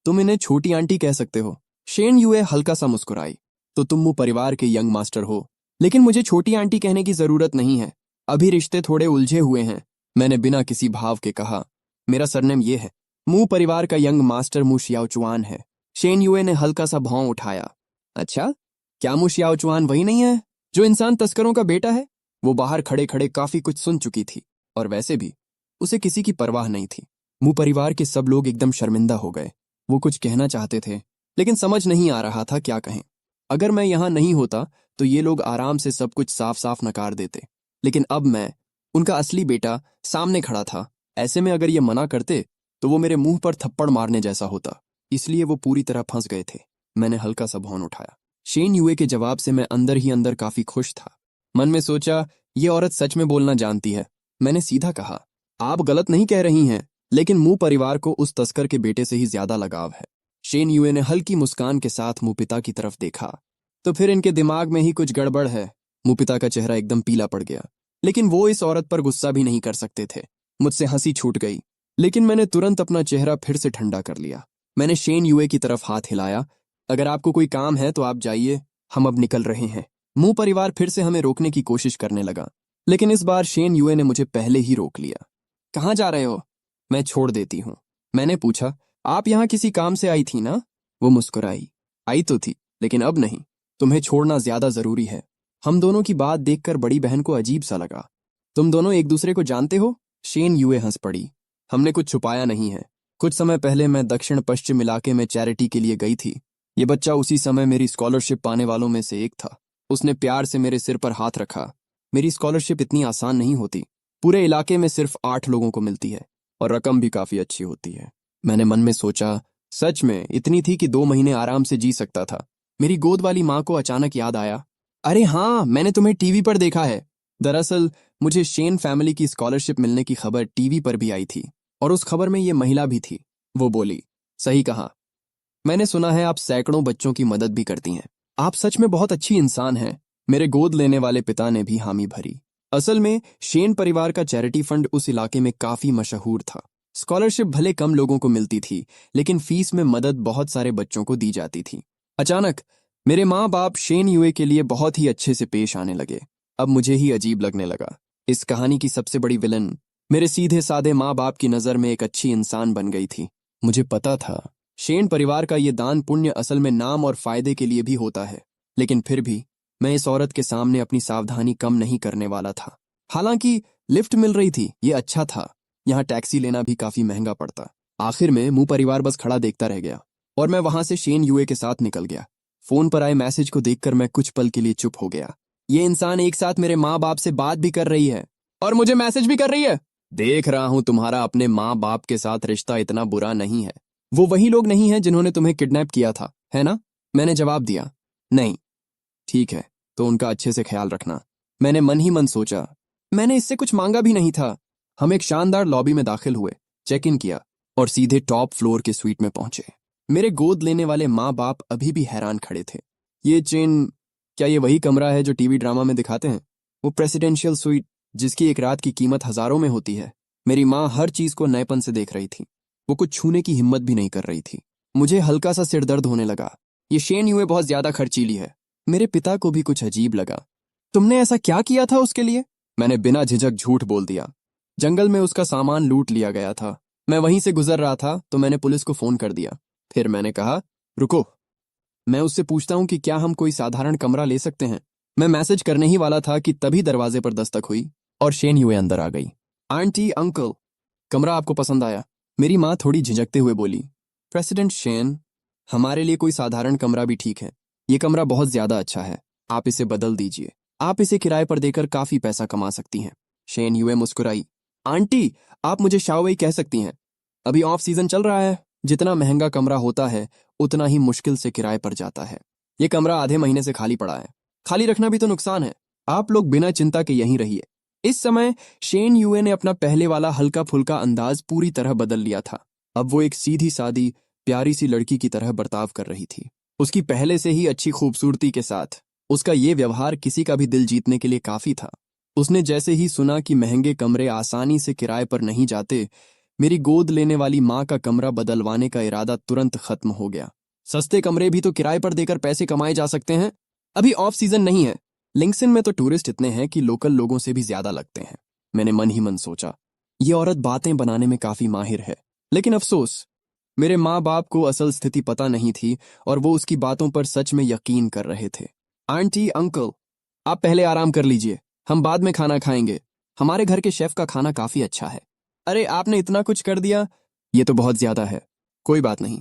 तुम इन्हें छोटी आंटी कह सकते हो। शेन युए हल्का सा मुस्कुराई। तो तुम मुझ परिवार के यंग मास्टर हो, लेकिन मुझे छोटी आंटी कहने की जरूरत नहीं है। अभी रिश्ते थोड़े उलझे हुए हैं, मैंने बिना किसी भाव के कहा। मेरा सरनेम ये है। मुंह परिवार का यंग मास्टर मु शियाओ चुआन है। शेन युए ने हल्का सा भौं उठाया। अच्छा, क्या मु शियाओ चुआन वही नहीं है जो इंसान तस्करों का बेटा है? वो बाहर खड़े खड़े काफी कुछ सुन चुकी थी और वैसे भी उसे किसी की परवाह नहीं थी। मुंह परिवार के सब लोग एकदम शर्मिंदा हो गए। वो कुछ कहना चाहते थे, लेकिन समझ नहीं आ रहा था क्या कहें। अगर मैं यहाँ नहीं होता तो ये लोग आराम से सब कुछ साफ साफ नकार देते, लेकिन अब मैं, उनका असली बेटा, सामने खड़ा था। ऐसे में अगर ये मना करते तो वो मेरे मुंह पर थप्पड़ मारने जैसा होता। इसलिए वो पूरी तरह फंस गए थे। मैंने हल्का सा भौं उठाया। शेन युए के जवाब से मैं अंदर ही अंदर काफी खुश था। मन में सोचा, ये औरत सच में बोलना जानती है। मैंने सीधा कहा, आप गलत नहीं कह रही हैं, लेकिन मुंह परिवार को उस तस्कर के बेटे से ही ज्यादा लगाव है। शेन युए ने हल्की मुस्कान के साथ मुंह पिता की तरफ देखा। तो फिर इनके दिमाग में ही कुछ गड़बड़ है। मुंह पिता का चेहरा एकदम पीला पड़ गया, लेकिन वो इस औरत पर गुस्सा भी नहीं कर सकते थे। मुझसे हंसी छूट गई, लेकिन मैंने तुरंत अपना चेहरा फिर से ठंडा कर लिया। मैंने शेन युए की तरफ हाथ हिलाया। अगर आपको कोई काम है तो आप जाइए, हम अब निकल रहे हैं। मुंह परिवार फिर से हमें रोकने की कोशिश करने लगा, लेकिन इस बार शेन युए ने मुझे पहले ही रोक लिया। कहाँ जा रहे हो? मैं छोड़ देती हूँ। मैंने पूछा, आप यहाँ किसी काम से आई थी ना? वो मुस्कुराई। आई तो थी, लेकिन अब नहीं। तुम्हें छोड़ना ज्यादा जरूरी है। हम दोनों की बात देखकर बड़ी बहन को अजीब सा लगा। तुम दोनों एक दूसरे को जानते हो? शेन युए हंस पड़ी। हमने कुछ छुपाया नहीं है। कुछ समय पहले मैं दक्षिण पश्चिम इलाके में चैरिटी के लिए गई थी। ये बच्चा उसी समय मेरी स्कॉलरशिप पाने वालों में से एक था। उसने प्यार से मेरे सिर पर हाथ रखा। मेरी स्कॉलरशिप इतनी आसान नहीं होती। पूरे इलाके में सिर्फ 8 लोगों को मिलती है। और रकम भी काफी अच्छी होती है। मैंने मन में सोचा, सच में इतनी थी कि 2 महीने आराम से जी सकता था। मेरी गोद वाली माँ को अचानक याद आया, अरे हाँ, मैंने तुम्हें टीवी पर देखा है। दरअसल मुझे शेन फैमिली की स्कॉलरशिप मिलने की खबर टीवी पर भी आई थी, और उस खबर में ये महिला भी थी। वो बोली, सही कहा, मैंने सुना है आप सैकड़ों बच्चों की मदद भी करती हैं। आप सच में बहुत अच्छी इंसान हैं। मेरे गोद लेने वाले पिता ने भी हामी भरी। असल में शेन परिवार का चैरिटी फंड उस इलाके में काफी मशहूर था। स्कॉलरशिप भले कम लोगों को मिलती थी, लेकिन फीस में मदद बहुत सारे बच्चों को दी जाती थी। अचानक मेरे माँ बाप शेन यूए के लिए बहुत ही अच्छे से पेश आने लगे। अब मुझे ही अजीब लगने लगा। इस कहानी की सबसे बड़ी विलन मेरे सीधे साधे माँ बाप की नज़र में एक अच्छी इंसान बन गई थी। मुझे पता था शेन परिवार का ये दान पुण्य असल में नाम और फायदे के लिए भी होता है, लेकिन फिर भी मैं इस औरत के सामने अपनी सावधानी कम नहीं करने वाला था। हालांकि लिफ्ट मिल रही थी, ये अच्छा था। यहाँ टैक्सी लेना भी काफी महंगा पड़ता। आखिर में मुंह परिवार बस खड़ा देखता रह गया और मैं वहां से शेन यूए के साथ निकल गया। फोन पर आए मैसेज को देखकर मैं कुछ पल के लिए चुप हो गया। ये इंसान एक साथ मेरे माँ बाप से बात भी कर रही है और मुझे मैसेज भी कर रही है। देख रहा हूं तुम्हारा अपने माँ बाप के साथ रिश्ता इतना बुरा नहीं है। वो वही लोग नहीं हैं जिन्होंने तुम्हें किडनैप किया था, है ना? मैंने जवाब दिया, नहीं। ठीक है, तो उनका अच्छे से ख्याल रखना। मैंने मन ही मन सोचा, मैंने इससे कुछ मांगा भी नहीं था। हम एक शानदार लॉबी में दाखिल हुए, चेक इन किया और सीधे टॉप फ्लोर के स्वीट में पहुंचे। मेरे गोद लेने वाले माँ बाप अभी भी हैरान खड़े थे। ये चेन, क्या ये वही कमरा है जो टीवी ड्रामा में दिखाते हैं? वो प्रेसिडेंशियल स्वीट जिसकी एक रात की कीमत हजारों में होती है। मेरी माँ हर चीज को नएपन से देख रही थी। वो कुछ छूने की हिम्मत भी नहीं कर रही थी। मुझे हल्का सा सिरदर्द होने लगा। ये शेन यूए बहुत ज्यादा खर्चीली है। मेरे पिता को भी कुछ अजीब लगा। तुमने ऐसा क्या किया था उसके लिए? मैंने बिना झिझक झूठ बोल दिया। जंगल में उसका सामान लूट लिया गया था। मैं वहीं से गुजर रहा था तो मैंने पुलिस को फोन कर दिया। फिर मैंने कहा, रुको, मैं उससे पूछता हूं कि क्या हम कोई साधारण कमरा ले सकते हैं। मैं मैसेज करने ही वाला था कि तभी दरवाजे पर दस्तक हुई और शेन यूए अंदर आ गई। आंटी, अंकल, कमरा आपको पसंद आया? मेरी माँ थोड़ी झिझकते हुए बोली, प्रेसिडेंट शेन, हमारे लिए कोई साधारण कमरा भी ठीक है। ये कमरा बहुत ज्यादा अच्छा है, आप इसे बदल दीजिए। आप इसे किराए पर देकर काफी पैसा कमा सकती हैं। शेन यूए मुस्कुराई, आंटी, आप मुझे शाओवेई कह सकती हैं। अभी ऑफ सीजन चल रहा है। जितना महंगा कमरा होता है उतना ही मुश्किल से किराए पर जाता है। ये कमरा आधे महीने से खाली पड़ा है। खाली रखना भी तो नुकसान है। आप लोग बिना चिंता के यहीं रहिए। इस समय शेन यूए ने अपना पहले वाला हल्का फुल्का अंदाज पूरी तरह बदल लिया था। अब वो एक सीधी सादी प्यारी सी लड़की की तरह बर्ताव कर रही थी। उसकी पहले से ही अच्छी खूबसूरती के साथ उसका ये व्यवहार किसी का भी दिल जीतने के लिए काफी था। उसने जैसे ही सुना कि महंगे कमरे आसानी से किराए पर नहीं जाते, मेरी गोद लेने वाली माँ का कमरा बदलवाने का इरादा तुरंत खत्म हो गया। सस्ते कमरे भी तो किराए पर देकर पैसे कमाए जा सकते हैं। अभी ऑफ सीजन नहीं है। लिंक्सन में तो टूरिस्ट इतने हैं कि लोकल लोगों से भी ज्यादा लगते हैं। मैंने मन ही मन सोचा, ये औरत बातें बनाने में काफी माहिर है। लेकिन अफसोस, मेरे माँ बाप को असल स्थिति पता नहीं थी और वो उसकी बातों पर सच में यकीन कर रहे थे। आंटी, अंकल, आप पहले आराम कर लीजिए, हम बाद में खाना खाएंगे। हमारे घर के शेफ का खाना काफी अच्छा है। अरे, आपने इतना कुछ कर दिया, ये तो बहुत ज्यादा है। कोई बात नहीं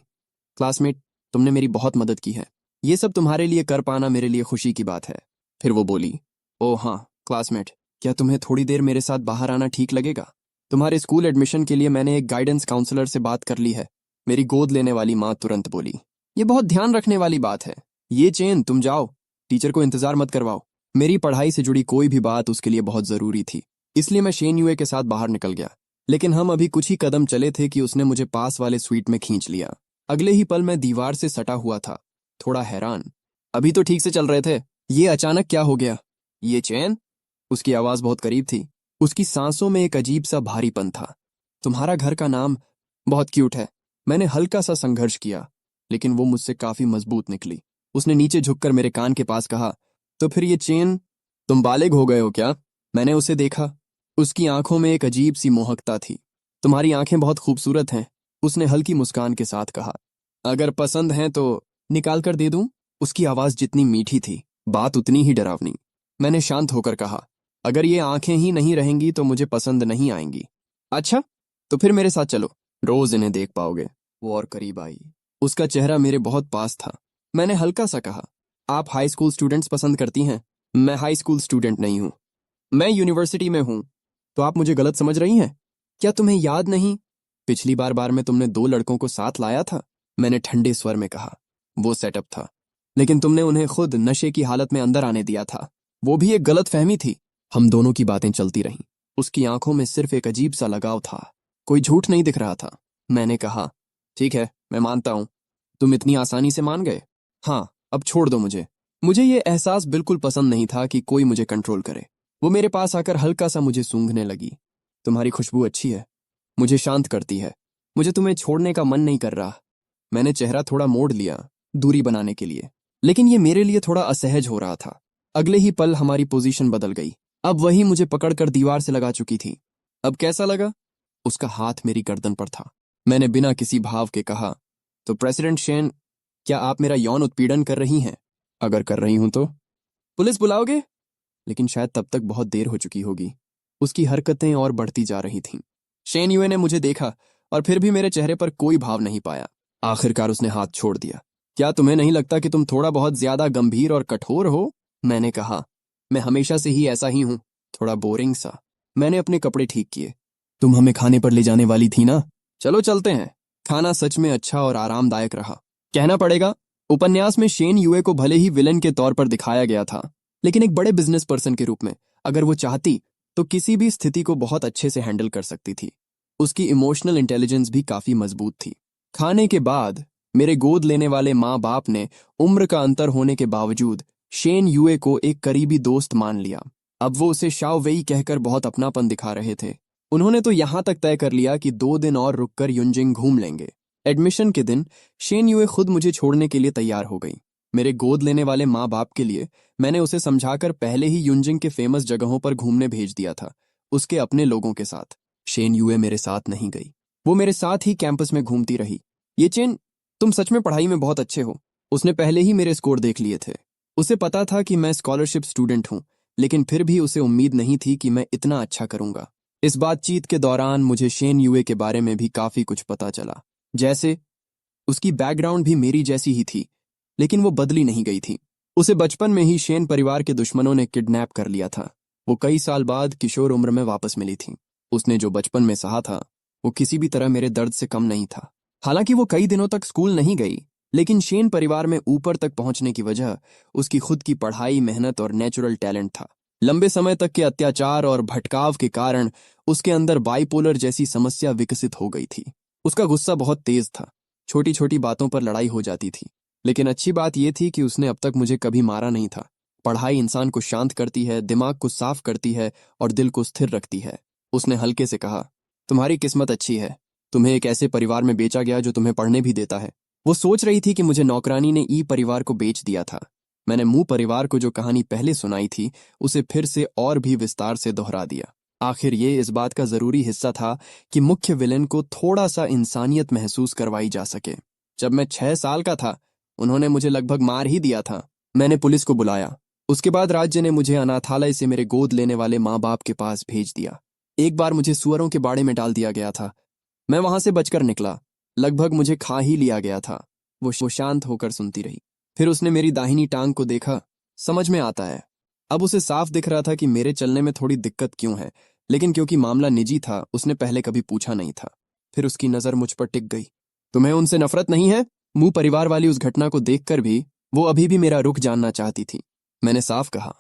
क्लासमेट, तुमने मेरी बहुत मदद की है। ये सब तुम्हारे लिए कर पाना मेरे लिए खुशी की बात है। फिर वो बोली, ओह हाँ क्लासमेट, क्या तुम्हें थोड़ी देर मेरे साथ बाहर आना ठीक लगेगा? तुम्हारे स्कूल एडमिशन के लिए मैंने एक गाइडेंस काउंसलर से बात कर ली है। मेरी गोद लेने वाली माँ तुरंत बोली, ये बहुत ध्यान रखने वाली बात है। ये चेन, तुम जाओ, टीचर को इंतजार मत करवाओ। मेरी पढ़ाई से जुड़ी कोई भी बात उसके लिए बहुत जरूरी थी, इसलिए मैं शेन यूए के साथ बाहर निकल गया। लेकिन हम अभी कुछ ही कदम चले थे कि उसने मुझे पास वाले स्वीट में खींच लिया। अगले ही पल मैं दीवार से सटा हुआ था, थोड़ा हैरान। अभी तो ठीक से चल रहे थे, ये अचानक क्या हो गया? ये चैन? उसकी आवाज बहुत करीब थी। उसकी सांसों में एक अजीब सा भारीपन था। तुम्हारा घर का नाम बहुत क्यूट है। मैंने हल्का सा संघर्ष किया, लेकिन वो मुझसे काफी मजबूत निकली। उसने नीचे झुककर मेरे कान के पास कहा, तो फिर ये चेन, तुम बालिग हो गए हो क्या? मैंने उसे देखा। उसकी आंखों में एक अजीब सी मोहकता थी। तुम्हारी आंखें बहुत खूबसूरत हैं, उसने हल्की मुस्कान के साथ कहा। अगर पसंद है तो निकाल कर दे दूं? उसकी आवाज जितनी मीठी थी, बात उतनी ही डरावनी। मैंने शांत होकर कहा, अगर ये आंखें ही नहीं रहेंगी तो मुझे पसंद नहीं आएंगी। अच्छा, तो फिर मेरे साथ चलो, रोज इन्हें देख पाओगे। वो और करीब आई। उसका चेहरा मेरे बहुत पास था। मैंने हल्का सा कहा, आप हाई स्कूल स्टूडेंट्स पसंद करती हैं? मैं हाई स्कूल स्टूडेंट नहीं हूं, मैं यूनिवर्सिटी में हूं। तो आप मुझे गलत समझ रही हैं? क्या तुम्हें याद नहीं पिछली बार में तुमने 2 लड़कों को साथ लाया था, मैंने ठंडे स्वर में कहा। वो सेटअप था, लेकिन तुमने उन्हें खुद नशे की हालत में अंदर आने दिया था। वो भी एक गलत फहमी थी। हम दोनों की बातें चलती रहीं। उसकी आंखों में सिर्फ एक अजीब सा लगाव था, कोई झूठ नहीं दिख रहा था। मैंने कहा, ठीक है, मैं मानता हूं, तुम इतनी आसानी से मान गए। हाँ, अब छोड़ दो मुझे। मुझे ये एहसास बिल्कुल पसंद नहीं था कि कोई मुझे कंट्रोल करे। वो मेरे पास आकर हल्का सा मुझे सूंघने लगी। तुम्हारी खुशबू अच्छी है, मुझे शांत करती है। मुझे तुम्हें छोड़ने का मन नहीं कर रहा। मैंने चेहरा थोड़ा मोड़ लिया, दूरी बनाने के लिए, लेकिन ये मेरे लिए थोड़ा असहज हो रहा था। अगले ही पल हमारी पोजीशन बदल गई। अब वही मुझे पकड़कर दीवार से लगा चुकी थी। अब कैसा लगा? उसका हाथ मेरी गर्दन पर था। मैंने बिना किसी भाव के कहा, तो प्रेसिडेंट शेन, क्या आप मेरा यौन उत्पीड़न कर रही हैं? अगर कर रही हूं तो पुलिस बुलाओगे? लेकिन शायद तब तक बहुत देर हो चुकी होगी। उसकी हरकतें और बढ़ती जा रही थीं। शेन युए ने मुझे देखा और फिर भी मेरे चेहरे पर कोई भाव नहीं पाया। आखिरकार उसने हाथ छोड़ दिया। क्या तुम्हें नहीं लगता कि तुम थोड़ा बहुत ज्यादा गंभीर और कठोर हो? मैंने कहा, मैं हमेशा से ही ऐसा ही हूं, थोड़ा बोरिंग सा। मैंने अपने कपड़े ठीक किए। तुम हमें खाने पर ले जाने वाली थी ना? चलो चलते हैं। खाना सच में अच्छा और आरामदायक रहा। कहना पड़ेगा, उपन्यास में शेन युए को भले ही विलन के तौर पर दिखाया गया था, लेकिन एक बड़े बिजनेस पर्सन के रूप में अगर वो चाहती तो किसी भी स्थिति को बहुत अच्छे से हैंडल कर सकती थी। उसकी इमोशनल इंटेलिजेंस भी काफी मजबूत थी। खाने के बाद मेरे गोद लेने वाले माँ बाप ने उम्र का अंतर होने के बावजूद शेन युए को एक करीबी दोस्त मान लिया। अब वो उसे शाओ वेई कहकर बहुत अपनापन दिखा रहे थे। उन्होंने तो यहां तक तय कर लिया कि 2 दिन और रुककर युनजिंग घूम लेंगे। एडमिशन के दिन शेन युए खुद मुझे छोड़ने के लिए तैयार हो गई। मेरे गोद लेने वाले माँ बाप के लिए मैंने उसे समझाकर पहले ही युनजिंग के फेमस जगहों पर घूमने भेज दिया था, उसके अपने लोगों के साथ। शेन युए मेरे साथ नहीं गई। वो मेरे साथ ही कैंपस में घूमती रही। ये चेन, तुम सच में पढ़ाई में बहुत अच्छे हो। उसने पहले ही मेरे स्कोर देख लिए थे। उसे पता था कि मैं स्कॉलरशिप स्टूडेंट हूं, लेकिन फिर भी उसे उम्मीद नहीं थी कि मैं इतना अच्छा करूंगा। इस बातचीत के दौरान मुझे शेन युए के बारे में भी काफी कुछ पता चला। जैसे उसकी बैकग्राउंड भी मेरी जैसी ही थी, लेकिन वो बदली नहीं गई थी। उसे बचपन में ही शेन परिवार के दुश्मनों ने किडनैप कर लिया था। वो कई साल बाद किशोर उम्र में वापस मिली थी। उसने जो बचपन में सहा था, वो किसी भी तरह मेरे दर्द से कम नहीं था। हालांकि वो कई दिनों तक स्कूल नहीं गई, लेकिन शेन परिवार में ऊपर तक पहुंचने की वजह उसकी खुद की पढ़ाई, मेहनत और नेचुरल टैलेंट था। लंबे समय तक के अत्याचार और भटकाव के कारण उसके अंदर बाइपोलर जैसी समस्या विकसित हो गई थी। उसका गुस्सा बहुत तेज था, छोटी छोटी बातों पर लड़ाई हो जाती थी। लेकिन अच्छी बात यह थी कि उसने अब तक मुझे कभी मारा नहीं था। पढ़ाई इंसान को शांत करती है, दिमाग को साफ करती है और दिल को स्थिर रखती है। उसने हल्के से कहा, तुम्हारी किस्मत अच्छी है, तुम्हें एक ऐसे परिवार में बेचा गया जो तुम्हें पढ़ने भी देता है। वो सोच रही थी कि मुझे नौकरानी ने ई परिवार को बेच दिया था। मैंने मुंह परिवार को जो कहानी पहले सुनाई थी उसे फिर से और भी विस्तार से दोहरा दिया। आखिर ये इस बात का जरूरी हिस्सा था कि मुख्य विलेन को थोड़ा सा इंसानियत महसूस करवाई जा सके। जब मैं 6 साल का था, उन्होंने मुझे लगभग मार ही दिया था। मैंने पुलिस को बुलाया। उसके बाद राज्य ने मुझे अनाथालय से मेरे गोद लेने वाले माँ बाप के पास भेज दिया। एक बार मुझे सुअरों के बाड़े में डाल दिया गया था। मैं वहां से बचकर निकला। लगभग मुझे खा ही लिया गया था। वो शांत होकर सुनती रही। फिर उसने मेरी दाहिनी टांग को देखा। समझ में आता है। अब उसे साफ दिख रहा था कि मेरे चलने में थोड़ी दिक्कत क्यों है, लेकिन क्योंकि मामला निजी था, उसने पहले कभी पूछा नहीं था। फिर उसकी नजर मुझ पर टिक गई। तुम्हें उनसे नफरत नहीं है? मुंह परिवार वाली उस घटना को देखकर भी वो अभी भी मेरा रुख जानना चाहती थी। मैंने साफ कहा,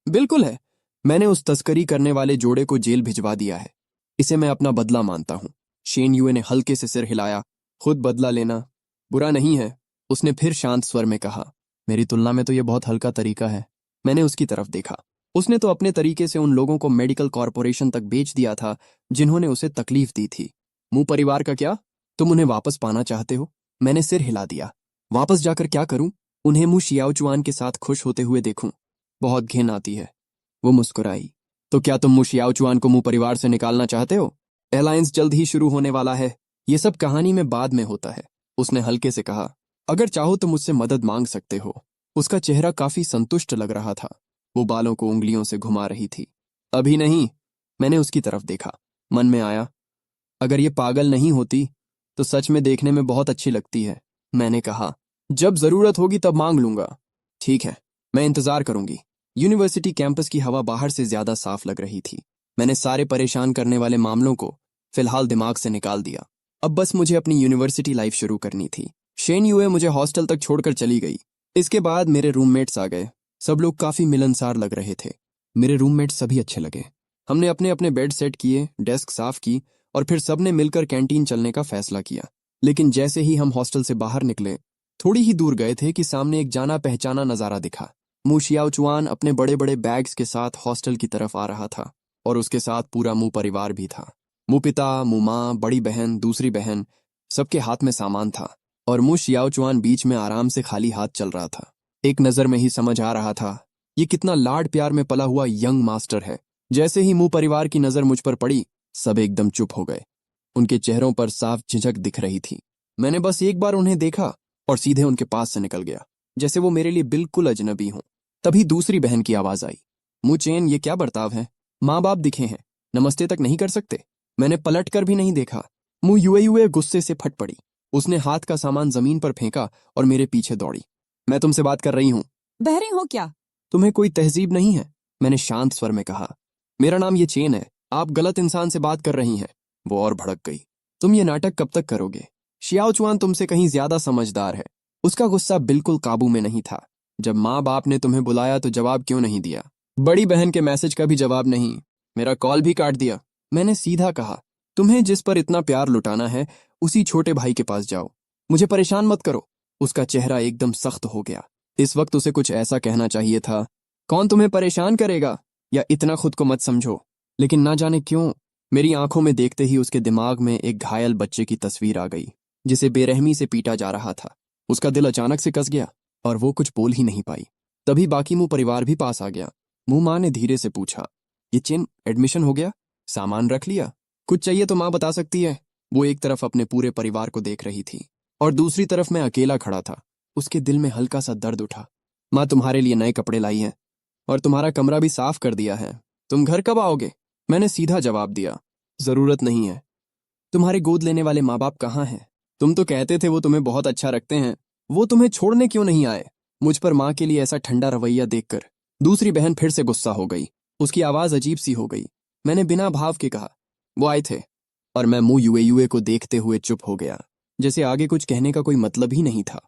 बिल्कुल है। मैंने उस तस्करी करने वाले जोड़े को जेल भिजवा दिया है। इसे मैं अपना बदला मानता हूं। शेन युए ने हल्के से सिर हिलाया। खुद बदला लेना बुरा नहीं है, उसने फिर शांत स्वर में कहा। मेरी तुलना में तो यह बहुत हल्का तरीका है। मैंने उसकी तरफ देखा। उसने तो अपने तरीके से उन लोगों को मेडिकल कॉरपोरेशन तक बेच दिया था जिन्होंने उसे तकलीफ दी थी। मुंह परिवार का क्या? तुम उन्हें वापस पाना चाहते हो? मैंने सिर हिला दिया। वापस जाकर क्या करूं? उन्हें मु शियाओचुआन के साथ खुश होते हुए देखूं? बहुत घिन आती है। वो मुस्कुराई। तो क्या तुम मु शियाओचुआन को मुंह परिवार से निकालना चाहते हो? अलायंस जल्द ही शुरू होने वाला है। ये सब कहानी में बाद में होता है। उसने हल्के से कहा, अगर चाहो तो मुझसे मदद मांग सकते हो। उसका चेहरा काफी संतुष्ट लग रहा था। वो बालों को उंगलियों से घुमा रही थी। अभी नहीं। मैंने उसकी तरफ देखा। मन में आया, अगर ये पागल नहीं होती तो सच में देखने में बहुत अच्छी लगती है। मैंने कहा, जब जरूरत होगी तब मांग लूंगा। ठीक है, मैं इंतजार करूंगी। यूनिवर्सिटी कैंपस की हवा बाहर से ज्यादा साफ लग रही थी। मैंने सारे परेशान करने वाले मामलों को फिलहाल दिमाग से निकाल दिया। अब बस मुझे अपनी यूनिवर्सिटी लाइफ शुरू करनी थी। शेन यूए मुझे हॉस्टल तक छोड़कर चली गई। इसके बाद मेरे रूममेट्स आ गए। सब लोग काफी मिलनसार लग रहे थे। मेरे रूममेट्स सभी अच्छे लगे। हमने अपने अपने बेड सेट किए, डेस्क साफ की और फिर सबने मिलकर कैंटीन चलने का फैसला किया। लेकिन जैसे ही हम हॉस्टल से बाहर निकले, थोड़ी ही दूर गए थे कि सामने एक जाना पहचाना नजारा दिखा। मू शियाओचुआन अपने बड़े बड़े बैग्स के साथ हॉस्टल की तरफ आ रहा था और उसके साथ पूरा मू परिवार भी था। मू पिता, मू माँ, बड़ी बहन, दूसरी बहन, सबके हाथ में सामान था और मू शियाओचुआन बीच में आराम से खाली हाथ चल रहा था। एक नजर में ही समझ आ रहा था ये कितना लाड प्यार में पला हुआ यंग मास्टर है। जैसे ही मू परिवार की नजर मुझ पर पड़ी, सब एकदम चुप हो गए। उनके चेहरों पर साफ झिझक दिख रही थी। मैंने बस एक बार उन्हें देखा और सीधे उनके पास से निकल गया, जैसे वो मेरे लिए बिल्कुल अजनबी हों। तभी दूसरी बहन की आवाज आई, मू चेन, ये क्या बर्ताव है? माँ बाप दिखे हैं, नमस्ते तक नहीं कर सकते? मैंने पलट कर भी नहीं देखा। मू यूए यूए गुस्से से फट पड़ी। उसने हाथ का सामान जमीन पर फेंका और मेरे पीछे दौड़ी। मैं तुमसे बात कर रही हूँ। बहरे हो क्या? तुम्हें कोई तहजीब नहीं है? मैंने शांत स्वर में कहा। मेरा नाम ये चेन है, आप गलत इंसान से बात कर रही हैं। वो और भड़क गई। तुम ये नाटक कब तक करोगे? शियाओचुआन तुमसे कहीं ज्यादा समझदार है। उसका गुस्सा बिल्कुल काबू में नहीं था। जब माँ बाप ने तुम्हें बुलाया तो जवाब क्यों नहीं दिया? बड़ी बहन के मैसेज का भी जवाब नहीं, मेरा कॉल भी काट दिया। मैंने सीधा कहा, तुम्हें जिस पर इतना प्यार लुटाना है उसी छोटे भाई के पास जाओ, मुझे परेशान मत करो। उसका चेहरा एकदम सख्त हो गया। इस वक्त उसे कुछ ऐसा कहना चाहिए था, कौन तुम्हें परेशान करेगा, या इतना खुद को मत समझो। लेकिन ना जाने क्यों मेरी आंखों में देखते ही उसके दिमाग में एक घायल बच्चे की तस्वीर आ गई, जिसे बेरहमी से पीटा जा रहा था। उसका दिल अचानक से कस गया और वो कुछ बोल ही नहीं पाई। तभी बाकी मुंह परिवार भी पास आ गया। मुंह माँ ने धीरे से पूछा, ये चेन एडमिशन हो गया? सामान रख लिया? कुछ चाहिए तो माँ बता सकती है। वो एक तरफ अपने पूरे परिवार को देख रही थी और दूसरी तरफ मैं अकेला खड़ा था। उसके दिल में हल्का सा दर्द उठा। माँ तुम्हारे लिए नए कपड़े लाई हैं और तुम्हारा कमरा भी साफ कर दिया है। तुम घर कब आओगे? मैंने सीधा जवाब दिया, जरूरत नहीं है। तुम्हारे गोद लेने वाले माँ बाप कहाँ हैं? तुम तो कहते थे वो तुम्हें बहुत अच्छा रखते हैं। वो तुम्हें छोड़ने क्यों नहीं आए? मुझ पर माँ के लिए ऐसा ठंडा रवैया देखकर दूसरी बहन फिर से गुस्सा हो गई। उसकी आवाज अजीब सी हो गई। मैंने बिना भाव के कहा, वो आए थे। और मैं मुंह यूए यूए को देखते हुए चुप हो गया, जैसे आगे कुछ कहने का कोई मतलब ही नहीं था।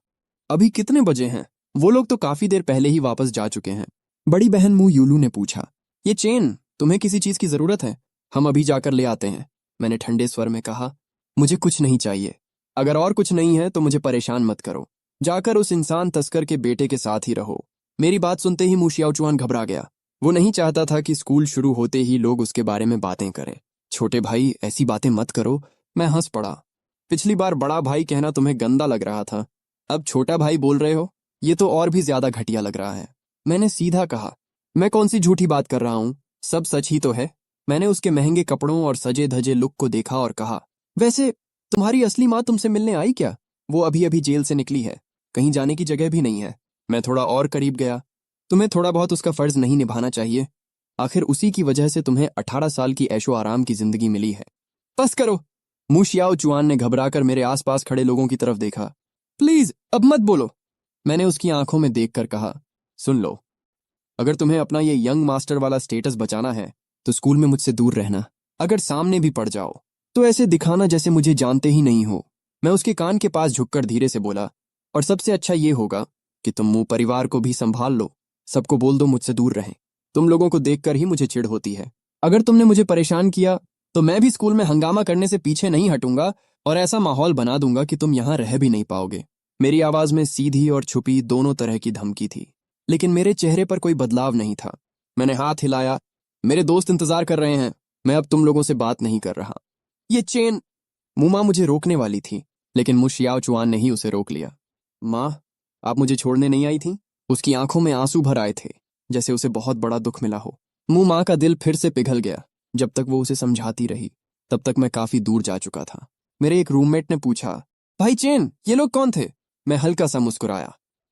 अभी कितने बजे हैं? वो लोग तो काफी देर पहले ही वापस जा चुके हैं। बड़ी बहन मुंह यूलू ने पूछा, ये चेन, तुम्हें किसी चीज की जरूरत है? हम अभी जाकर ले आते हैं। मैंने ठंडे स्वर में कहा, मुझे कुछ नहीं चाहिए। अगर और कुछ नहीं है तो मुझे परेशान मत करो। जाकर उस इंसान तस्कर के बेटे के साथ ही रहो। मेरी बात सुनते ही मू शियाओचुआन घबरा गया। वो नहीं चाहता था कि स्कूल शुरू होते ही लोग उसके बारे में बातें करें। छोटे भाई, ऐसी बातें मत करो। मैं हंस पड़ा। पिछली बार बड़ा भाई कहना तुम्हें गंदा लग रहा था, अब छोटा भाई बोल रहे हो? ये तो और भी ज्यादा घटिया लग रहा है। मैंने सीधा कहा, मैं कौन सी झूठी बात कर रहा हूँ, सब सच ही तो है। मैंने उसके महंगे कपड़ों और सजे धजे लुक को देखा और कहा, वैसे तुम्हारी असली माँ तुमसे मिलने आई क्या? वो अभी अभी जेल से निकली है, कहीं जाने की जगह भी नहीं है। मैं थोड़ा और करीब गया। तुम्हें थोड़ा बहुत उसका फर्ज नहीं निभाना चाहिए? आखिर उसी की वजह से तुम्हें 18 साल की ऐशो आराम की जिंदगी मिली है। बस करो। मू शियाओचुआन ने घबराकर मेरे आसपास खड़े लोगों की तरफ देखा। प्लीज अब मत बोलो। मैंने उसकी आंखों में देखकर कहा, सुन लो, अगर तुम्हें अपना ये यंग मास्टर वाला स्टेटस बचाना है तो स्कूल में मुझसे दूर रहना। अगर सामने भी पड़ जाओ तो ऐसे दिखाना जैसे मुझे जानते ही नहीं हो। मैं उसके कान के पास झुककर धीरे से बोला, और सबसे अच्छा ये होगा कि तुम मुंह परिवार को भी संभाल लो। सबको बोल दो मुझसे दूर रहें। तुम लोगों को देखकर ही मुझे चिढ़ होती है। अगर तुमने मुझे परेशान किया तो मैं भी स्कूल में हंगामा करने से पीछे नहीं हटूंगा और ऐसा माहौल बना दूंगा कि तुम यहां रह भी नहीं पाओगे। मेरी आवाज में सीधी और छुपी दोनों तरह की धमकी थी, लेकिन मेरे चेहरे पर कोई बदलाव नहीं था। मैंने हाथ हिलाया, मेरे दोस्त इंतजार कर रहे हैं, मैं अब तुम लोगों से बात नहीं कर रहा। ये चेन। मुमा मुझे रोकने वाली थी, लेकिन मू शियाओचुआन ने ही उसे रोक लिया। माँ, आप मुझे छोड़ने नहीं आई थी? उसकी आंखों में आंसू भर आए थे, जैसे उसे बहुत बड़ा दुख मिला हो। मुंह माँ का दिल फिर से पिघल गया। जब तक वो उसे समझाती रही तब तक मैं काफी दूर जा चुका था। मेरे एक रूममेट ने पूछा, भाई चेन, ये लोग कौन थे? मैं हल्का सा मुस्कुराया,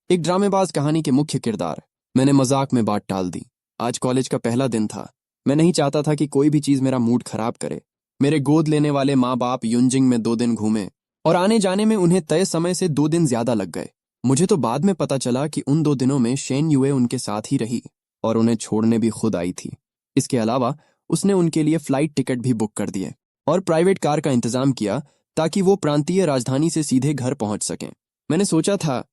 एक ड्रामेबाज कहानी के मुख्य किरदार। मैंने मजाक में बात टाल दी। आज कॉलेज का पहला दिन था। मैं नहीं चाहता था कि कोई भी चीज मेरा मूड खराब करे। मेरे गोद लेने वाले माँ बाप युनजिंग में 2 दिन घूमे और आने जाने में उन्हें तय समय से 2 दिन ज्यादा लग गए। मुझे तो बाद में पता चला कि उन 2 दिनों में शेन यूए उनके साथ ही रही और उन्हें छोड़ने भी खुद आई थी। इसके अलावा उसने उनके लिए फ्लाइट टिकट भी बुक कर दिए और प्राइवेट कार का इंतजाम किया ताकि वो प्रांतीय राजधानी से सीधे घर पहुंच सकें। मैंने सोचा था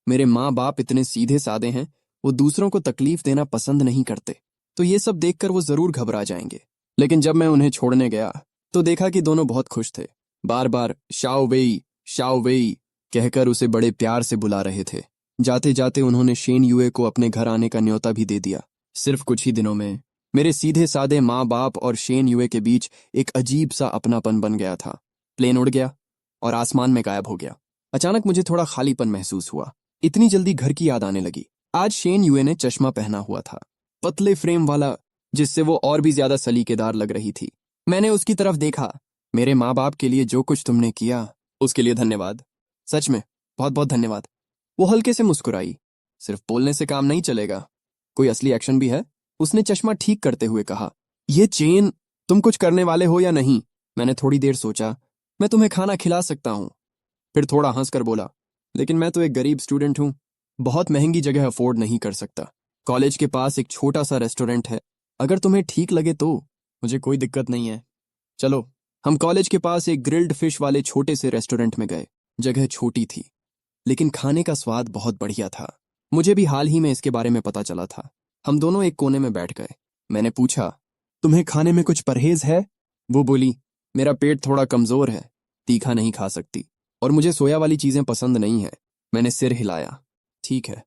मेरे माँ बाप इतने सीधे साधे हैं, वो दूसरों को तकलीफ देना पसंद नहीं करते, तो ये सब देखकर वो जरूर घबरा जाएंगे। लेकिन जब मैं उन्हें छोड़ने गया तो देखा कि दोनों बहुत खुश थे। बार बार शाओ वेई कहकर उसे बड़े प्यार से बुला रहे थे। जाते जाते उन्होंने शेन युए को अपने घर आने का न्योता भी दे दिया। सिर्फ कुछ ही दिनों में मेरे सीधे साधे माँ बाप और शेन युए के बीच एक अजीब सा अपनापन बन गया था। प्लेन उड़ गया और आसमान में गायब हो गया। अचानक मुझे थोड़ा खालीपन महसूस हुआ। इतनी जल्दी घर की याद आने लगी। आज शेन युए ने चश्मा पहना हुआ था, पतले फ्रेम वाला, जिससे वो और भी ज्यादा सलीकेदार लग रही थी। मैंने उसकी तरफ देखा। मेरे माँ बाप के लिए जो कुछ तुमने किया उसके लिए धन्यवाद, सच में बहुत बहुत धन्यवाद। वो हल्के से मुस्कुराई। सिर्फ बोलने से काम नहीं चलेगा, कोई असली एक्शन भी है, उसने चश्मा ठीक करते हुए कहा। ये चेन, तुम कुछ करने वाले हो या नहीं? मैंने थोड़ी देर सोचा। मैं तुम्हें खाना खिला सकता हूँ। फिर थोड़ा हंसकर बोला, लेकिन मैं तो एक गरीब स्टूडेंट हूँ, बहुत महंगी जगह अफोर्ड नहीं कर सकता। कॉलेज के पास एक छोटा सा रेस्टोरेंट है, अगर तुम्हें ठीक लगे तो। मुझे कोई दिक्कत नहीं है, चलो। हम कॉलेज के पास एक ग्रिल्ड फिश वाले छोटे से रेस्टोरेंट में गए। जगह छोटी थी, लेकिन खाने का स्वाद बहुत बढ़िया था। मुझे भी हाल ही में इसके बारे में पता चला था। हम दोनों एक कोने में बैठ गए। मैंने पूछा, तुम्हें खाने में कुछ परहेज है? वो बोली, मेरा पेट थोड़ा कमजोर है, तीखा नहीं खा सकती, और मुझे सोया वाली चीजें पसंद नहीं है। मैंने सिर हिलाया। ठीक है।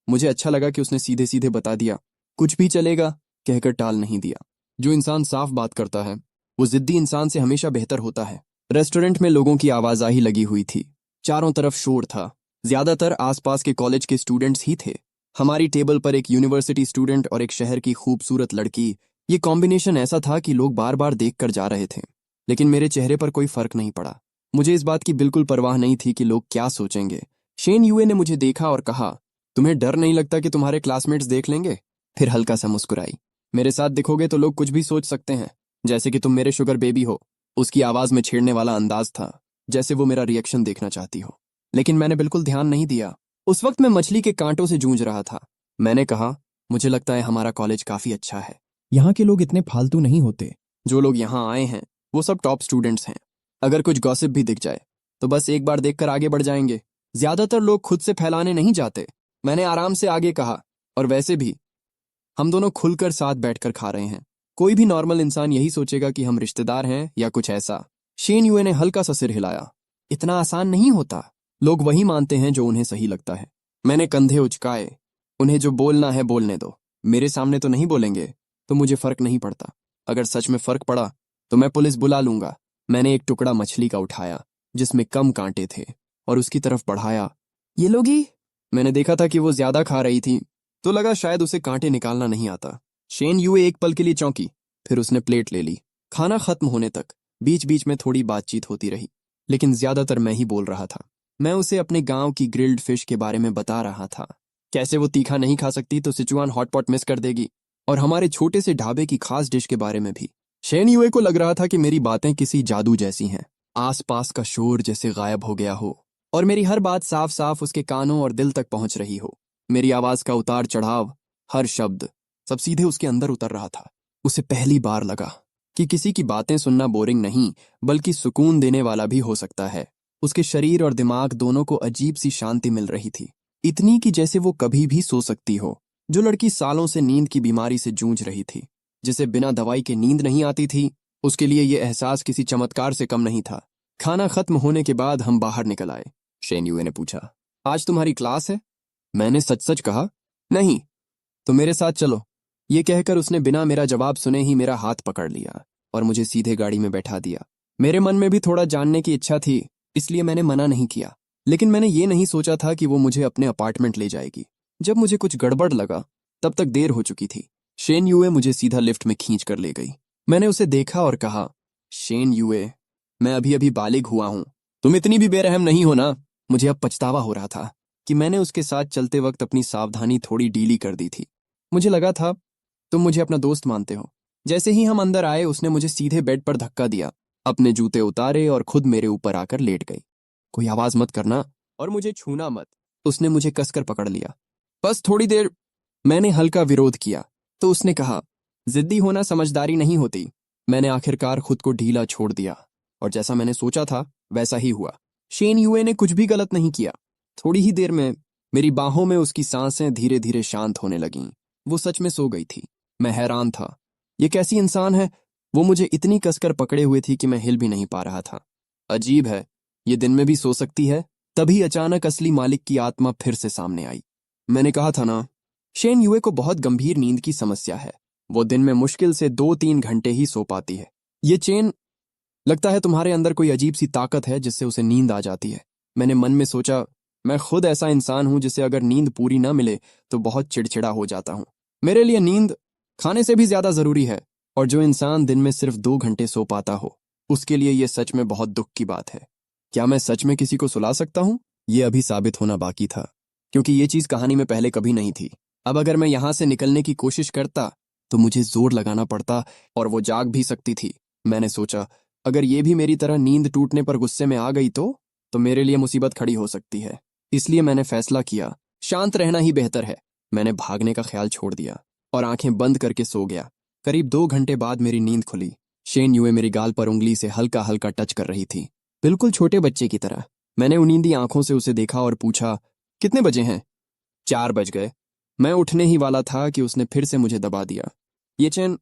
मुझे अच्छा लगा कि उसने सीधे सीधे बता दिया। कुछ भी चलेगा कहकर टाल नहीं दिया। जो इंसान साफ बात करता है वो जिद्दी इंसान से हमेशा बेहतर होता है। रेस्टोरेंट में लोगों की आवाजाही लगी हुई थी। चारों तरफ शोर था। ज्यादातर आसपास के कॉलेज के स्टूडेंट्स ही थे। हमारी टेबल पर एक यूनिवर्सिटी स्टूडेंट और एक शहर की खूबसूरत लड़की। ये कॉम्बिनेशन ऐसा था कि लोग बार बार देख कर जा रहे थे, लेकिन मेरे चेहरे पर कोई फर्क नहीं पड़ा। मुझे इस बात की बिल्कुल परवाह नहीं थी कि लोग क्या सोचेंगे। शेन युए ने मुझे देखा और कहा, तुम्हें डर नहीं लगता कि तुम्हारे क्लासमेट्स देख लेंगे? फिर हल्का सा मुस्कुराई। मेरे साथ दिखोगे तो लोग कुछ भी सोच सकते हैं, जैसे कि तुम मेरे शुगर बेबी हो। उसकी आवाज में छेड़ने वाला अंदाज था, जैसे वो मेरा रिएक्शन देखना चाहती हो। लेकिन मैंने बिल्कुल ध्यान नहीं दिया। उस वक्त मैं मछली के कांटों से जूझ रहा था। मैंने कहा, मुझे लगता है हमारा कॉलेज काफी अच्छा है। यहाँ के लोग इतने फालतू नहीं होते। जो लोग यहाँ आए हैं वो सब टॉप स्टूडेंट्स हैं। अगर कुछ गॉसिप भी दिख जाए तो बस एक बार देखकर आगे बढ़ जाएंगे। ज्यादातर लोग खुद से फैलाने नहीं जाते। मैंने आराम से आगे कहा, और वैसे भी हम दोनों खुलकर साथ बैठकर खा रहे हैं। कोई भी नॉर्मल इंसान यही सोचेगा कि हम रिश्तेदार हैं या कुछ ऐसा। शेन युए ने हल्का सा सिर हिलाया। इतना आसान नहीं होता। लोग वही मानते हैं जो उन्हें सही लगता है। मैंने कंधे उचकाए। उन्हें जो बोलना है बोलने दो। मेरे सामने तो नहीं बोलेंगे तो मुझे फर्क नहीं पड़ता। अगर सच में फर्क पड़ा तो मैं पुलिस बुला लूंगा। मैंने एक टुकड़ा मछली का उठाया जिसमें कम कांटे थे और उसकी तरफ बढ़ाया। ये लोगी। मैंने देखा था कि वो ज्यादा खा रही थी, तो लगा शायद उसे कांटे निकालना नहीं आता। शेन युए एक पल के लिए चौंकी, फिर उसने प्लेट ले ली। खाना खत्म होने तक बीच बीच में थोड़ी बातचीत होती रही, लेकिन ज्यादातर मैं ही बोल रहा था। मैं उसे अपने गांव की ग्रिल्ड फिश के बारे में बता रहा था। कैसे वो तीखा नहीं खा सकती तो सिचुआन हॉटपॉट मिस कर देगी, और हमारे छोटे से ढाबे की खास डिश के बारे में भी। शेन युए को लग रहा था कि मेरी बातें किसी जादू जैसी हैं। आसपास का शोर जैसे गायब हो गया हो और मेरी हर बात साफ साफ उसके कानों और दिल तक पहुंच रही हो। मेरी आवाज का उतार चढ़ाव, हर शब्द, सब सीधे उसके अंदर उतर रहा था। उसे पहली बार लगा कि किसी की बातें सुनना बोरिंग नहीं बल्कि सुकून देने वाला भी हो सकता है। उसके शरीर और दिमाग दोनों को अजीब सी शांति मिल रही थी, इतनी कि जैसे वो कभी भी सो सकती हो। जो लड़की सालों से नींद की बीमारी से जूझ रही थी, जिसे बिना दवाई के नींद नहीं आती थी, उसके लिए यह एहसास किसी चमत्कार से कम नहीं था। खाना खत्म होने के बाद हम बाहर निकल आए। शेन युए ने पूछा, आज तुम्हारी क्लास है? मैंने सच सच कहा, नहीं। तो मेरे साथ चलो। ये कहकर उसने बिना मेरा जवाब सुने ही मेरा हाथ पकड़ लिया और मुझे सीधे गाड़ी में बैठा दिया। मेरे मन में भी थोड़ा जानने की इच्छा थी, इसलिए मैंने मना नहीं किया, लेकिन मैंने ये नहीं सोचा था कि वो मुझे अपने अपार्टमेंट ले जाएगी। जब मुझे कुछ गड़बड़ लगा तब तक देर हो चुकी थी। शेन युए मुझे सीधा लिफ्ट में खींच कर ले गई। मैंने उसे देखा और कहा, शेन युए, मैं अभी अभी बालिग हुआ हूं, तुम इतनी भी बेरहम नहीं हो ना। मुझे अब पछतावा हो रहा था कि मैंने उसके साथ चलते वक्त अपनी सावधानी थोड़ी ढीली कर दी थी। मुझे लगा था तुम मुझे अपना दोस्त मानते हो। जैसे ही हम अंदर आए उसने मुझे सीधे बेड पर धक्का दिया, अपने जूते उतारे और खुद मेरे ऊपर आकर लेट गई। कोई आवाज मत करना और मुझे छूना मत। उसने मुझे कसकर पकड़ लिया। बस थोड़ी देर। मैंने हल्का विरोध किया तो उसने कहा, जिद्दी होना समझदारी नहीं होती। मैंने आखिरकार खुद को ढीला छोड़ दिया और जैसा मैंने सोचा था वैसा ही हुआ। शेन यूए ने कुछ भी गलत नहीं किया। थोड़ी ही देर में मेरी बाहों में उसकी सांसें धीरे धीरे शांत होने लगीं। वो सच में सो गई थी। मैं हैरान था। ये कैसी इंसान है? वो मुझे इतनी कसकर पकड़े हुए थी कि मैं हिल भी नहीं पा रहा था। अजीब है, ये दिन में भी सो सकती है। तभी अचानक असली मालिक की आत्मा फिर से सामने आई। मैंने कहा था ना, शेन यूए को बहुत गंभीर नींद की समस्या है। वो दिन में मुश्किल से 2-3 घंटे ही सो पाती है। ये चेन, लगता है तुम्हारे अंदर कोई अजीब सी ताकत है जिससे उसे नींद आ जाती है। मैंने मन में सोचा, मैं खुद ऐसा इंसान हूं जिसे अगर नींद पूरी ना मिले तो बहुत चिड़चिड़ा हो जाता हूं। मेरे लिए नींद खाने से भी ज्यादा जरूरी है, और जो इंसान दिन में सिर्फ 2 घंटे सो पाता हो उसके लिए यह सच में बहुत दुख की बात है। क्या मैं सच में किसी को सुला सकता हूं? यह अभी साबित होना बाकी था, क्योंकि ये चीज कहानी में पहले कभी नहीं थी। अब अगर मैं यहां से निकलने की कोशिश करता तो मुझे जोर लगाना पड़ता और वो जाग भी सकती थी। मैंने सोचा, अगर ये भी मेरी तरह नींद टूटने पर गुस्से में आ गई तो मेरे लिए मुसीबत खड़ी हो सकती है। इसलिए मैंने फैसला किया, शांत रहना ही बेहतर है। मैंने भागने का ख्याल छोड़ दिया और आंखें बंद करके सो गया। करीब 2 घंटे बाद मेरी नींद खुली। शेन यूए मेरी गाल पर उंगली से हल्का हल्का टच कर रही थी, बिल्कुल छोटे बच्चे की तरह। मैंने उनींदी आंखों से उसे देखा और पूछा, कितने बजे हैं? 4 बज गए। मैं उठने ही वाला था कि उसने फिर से मुझे दबा दिया। ये चैन,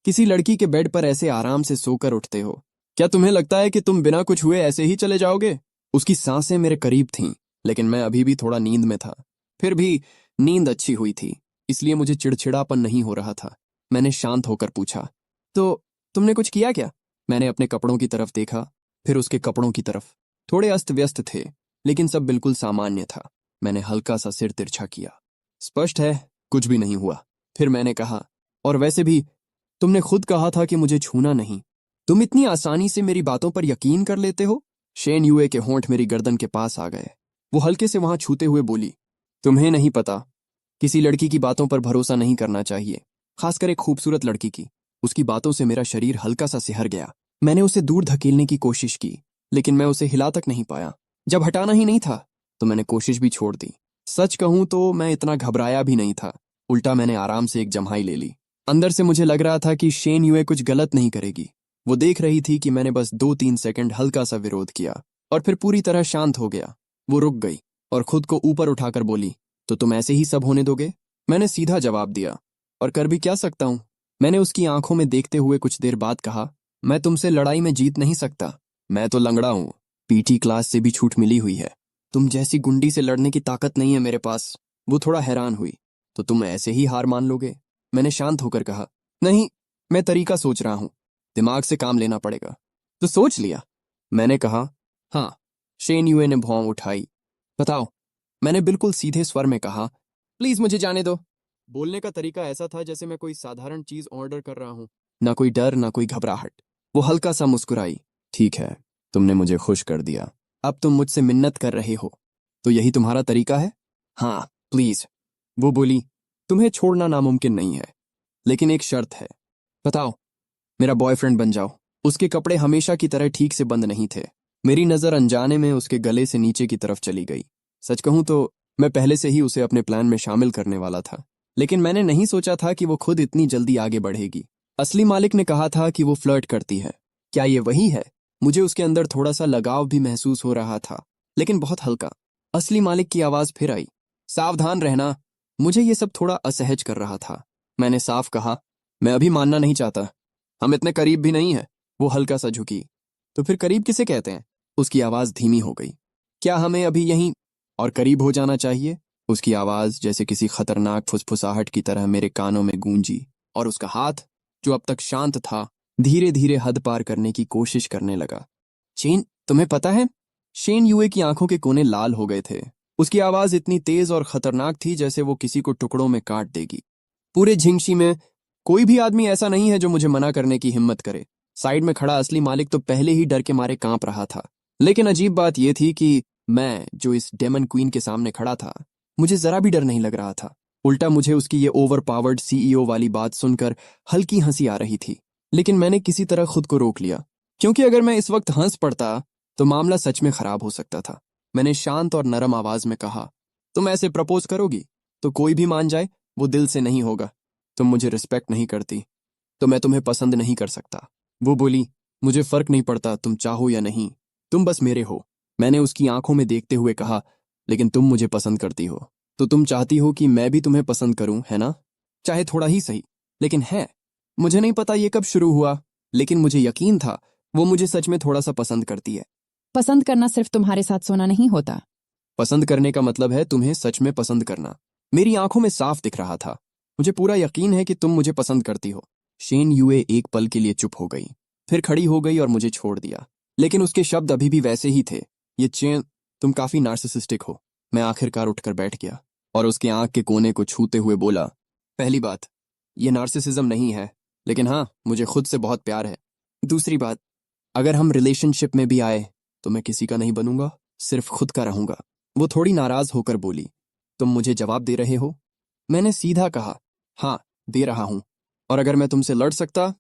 किसी लड़की के बेड पर ऐसे आराम से सोकर उठते हो? क्या तुम्हें लगता है कि तुम बिना कुछ हुए ऐसे ही चले जाओगे? उसकी सांसें मेरे करीब थीं, लेकिन मैं अभी भी थोड़ा नींद में था। फिर भी नींद अच्छी हुई थी, इसलिए मुझे चिड़चिड़ापन नहीं हो रहा था। मैंने शांत होकर पूछा, तो तुमने कुछ किया क्या? मैंने अपने कपड़ों की तरफ देखा, फिर उसके कपड़ों की तरफ। थोड़े अस्त व्यस्त थे, लेकिन सब बिल्कुल सामान्य था। मैंने हल्का सा सिर तिरछा किया। स्पष्ट है, कुछ भी नहीं हुआ। फिर मैंने कहा, और वैसे भी तुमने खुद कहा था कि मुझे छूना नहीं। तुम इतनी आसानी से मेरी बातों पर यकीन कर लेते हो? शेन यूए के होंठ मेरी गर्दन के पास आ गए। वो हल्के से वहां छूते हुए बोली, तुम्हें नहीं पता, किसी लड़की की बातों पर भरोसा नहीं करना चाहिए, खासकर एक खूबसूरत लड़की की। उसकी बातों से मेरा शरीर हल्का सा सिहर गया। मैंने उसे दूर धकेलने की कोशिश की, लेकिन मैं उसे हिला तक नहीं पाया। जब हटाना ही नहीं था तो मैंने कोशिश भी छोड़ दी। सच कहूं तो मैं इतना घबराया भी नहीं था। उल्टा मैंने आराम से एक जम्हाई ले ली। अंदर से मुझे लग रहा था कि शेन यूए कुछ गलत नहीं करेगी। वो देख रही थी कि मैंने बस 2-3 सेकंड हल्का सा विरोध किया और फिर पूरी तरह शांत हो गया। वो रुक गई और खुद को ऊपर उठाकर बोली, तो तुम ऐसे ही सब होने दोगे? मैंने सीधा जवाब दिया, और कर भी क्या सकता हूं? मैंने उसकी आंखों में देखते हुए कुछ देर बाद कहा, मैं तुमसे लड़ाई में जीत नहीं सकता। मैं तो लंगड़ा हूं, पीटी क्लास से भी छूट मिली हुई है। तुम जैसी गुंडी से लड़ने की ताकत नहीं है मेरे पास। वो थोड़ा हैरान हुई, तो तुम ऐसे ही हार मान लोगे? मैंने शांत होकर कहा, नहीं, मैं तरीका सोच रहा हूं, दिमाग से काम लेना पड़ेगा। तो सोच लिया? मैंने कहा, हाँ। शेन यूए ने भौं उठाई। बताओ। मैंने बिल्कुल सीधे स्वर में कहा, प्लीज मुझे जाने दो। बोलने का तरीका ऐसा था जैसे मैं कोई साधारण चीज ऑर्डर कर रहा हूं, ना कोई डर ना कोई घबराहट। वो हल्का सा मुस्कुराई, ठीक है, तुमने मुझे खुश कर दिया। अब तुम मुझसे मिन्नत कर रहे हो, तो यही तुम्हारा तरीका है? हाँ, प्लीज। वो बोली, तुम्हें छोड़ना नामुमकिन नहीं है, लेकिन एक शर्त है। बताओ। मेरा बॉयफ्रेंड बन जाओ। उसके कपड़े हमेशा की तरह ठीक से बंद नहीं थे। मेरी नजर अनजाने में उसके गले से नीचे की तरफ चली गई। सच कहूं तो मैं पहले से ही उसे अपने प्लान में शामिल करने वाला था, लेकिन मैंने नहीं सोचा था कि वो खुद इतनी जल्दी आगे बढ़ेगी। असली मालिक ने कहा था कि वो फ्लर्ट करती है। क्या ये वही है? मुझे उसके अंदर थोड़ा सा लगाव भी महसूस हो रहा था, लेकिन बहुत हल्का। असली मालिक की आवाज फिर आई, सावधान रहना। मुझे ये सब थोड़ा असहज कर रहा था। मैंने साफ कहा, मैं अभी मानना नहीं चाहता। हम इतने करीब भी नहीं है। वो हल्का सा झुकी, तो फिर करीब किसे कहते हैं? उसकी आवाज धीमी हो गई। क्या हमें अभी यहीं और करीब हो जाना चाहिए? उसकी आवाज जैसे किसी खतरनाक फुसफुसाहट की तरह मेरे कानों में गूंजी, और उसका हाथ, जो अब तक शांत था, धीरे धीरे हद पार करने की कोशिश करने लगा। शेन, तुम्हें पता है? शेन यूए की आंखों के कोने लाल हो गए थे। उसकी आवाज इतनी तेज और खतरनाक थी जैसे वो किसी को टुकड़ों में काट देगी। पूरे झिंगशी में कोई भी आदमी ऐसा नहीं है जो मुझे मना करने की हिम्मत करे। साइड में खड़ा असली मालिक तो पहले ही डर के मारे कांप रहा था। लेकिन अजीब बात यह थी कि मैं, जो इस डेमन क्वीन के सामने खड़ा था, मुझे जरा भी डर नहीं लग रहा था। उल्टा मुझे उसकी ये ओवर पावर्ड सीईओ वाली बात सुनकर हल्की हंसी आ रही थी। लेकिन मैंने किसी तरह खुद को रोक लिया, क्योंकि अगर मैं इस वक्त हंस पड़ता तो मामला सच में खराब हो सकता था। मैंने शांत और नरम आवाज में कहा, तुम ऐसे प्रपोज करोगी तो कोई भी मान जाए, वो दिल से नहीं होगा। तुम मुझे रिस्पेक्ट नहीं करती, तो मैं तुम्हें पसंद नहीं कर सकता। वो बोली, मुझे फर्क नहीं पड़ता तुम चाहो या नहीं, तुम बस मेरे हो। मैंने उसकी आंखों में देखते हुए कहा, लेकिन तुम मुझे पसंद करती हो, तो तुम चाहती हो कि मैं भी तुम्हें पसंद करूं, है ना? चाहे थोड़ा ही सही, लेकिन है। मुझे नहीं पता ये कब शुरू हुआ, लेकिन मुझे यकीन था वो मुझे सच में थोड़ा सा पसंद करती है। पसंद करना सिर्फ तुम्हारे साथ सोना नहीं होता। पसंद करने का मतलब है तुम्हें सच में पसंद करना। मेरी आंखों में साफ दिख रहा था। मुझे पूरा यकीन है कि तुम मुझे पसंद करती हो। शेन युए एक पल के लिए चुप हो गई, फिर खड़ी हो गई और मुझे छोड़ दिया, लेकिन उसके शब्द अभी भी वैसे ही थे। ये चेन, तुम काफी नार्सिसिस्टिक हो। मैं आखिरकार उठकर बैठ गया और उसके आंख के कोने को छूते हुए बोला, पहली बात, ये नार्सिसिज्म नहीं है, लेकिन हाँ, मुझे खुद से बहुत प्यार है। दूसरी बात, अगर हम रिलेशनशिप में भी आए तो मैं किसी का नहीं बनूंगा, सिर्फ खुद का रहूंगा। वो थोड़ी नाराज होकर बोली, तुम मुझे जवाब दे रहे हो? मैंने सीधा कहा, हाँ, दे रहा हूं। और अगर मैं तुमसे लड़ सकता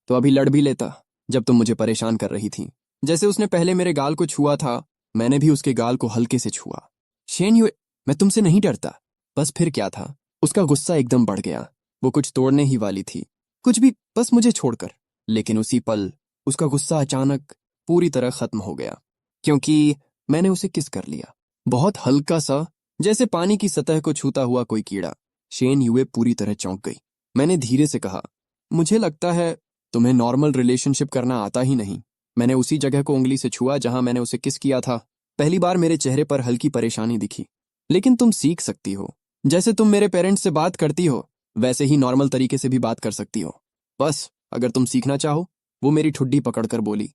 तो अभी लड़ भी लेता, जब तुम मुझे परेशान कर रही थी। जैसे उसने पहले मेरे गाल को छुआ था, मैंने भी उसके गाल को हल्के से छुआ। शेन युए, मैं तुमसे नहीं डरता। बस फिर क्या था? उसका गुस्सा एकदम बढ़ गया। वो कुछ तोड़ने ही वाली थी, कुछ भी, बस मुझे छोड़कर। लेकिन उसी पल उसका गुस्सा अचानक पूरी तरह खत्म हो गया, क्योंकि मैंने उसे किस कर लिया, बहुत हल्का सा, जैसे पानी की सतह को छूता हुआ कोई कीड़ा। शेन युए पूरी तरह चौंक गई। मैंने धीरे से कहा, मुझे लगता है तुम्हें नॉर्मल रिलेशनशिप करना आता ही नहीं। मैंने उसी जगह को उंगली से छुआ जहां मैंने उसे किस किया था। पहली बार मेरे चेहरे पर हल्की परेशानी दिखी। लेकिन तुम सीख सकती हो। जैसे तुम मेरे पेरेंट्स से बात करती हो, वैसे ही नॉर्मल तरीके से भी बात कर सकती हो। बस, अगर तुम सीखना चाहो। वो मेरी ठुड्डी पकड़कर बोली,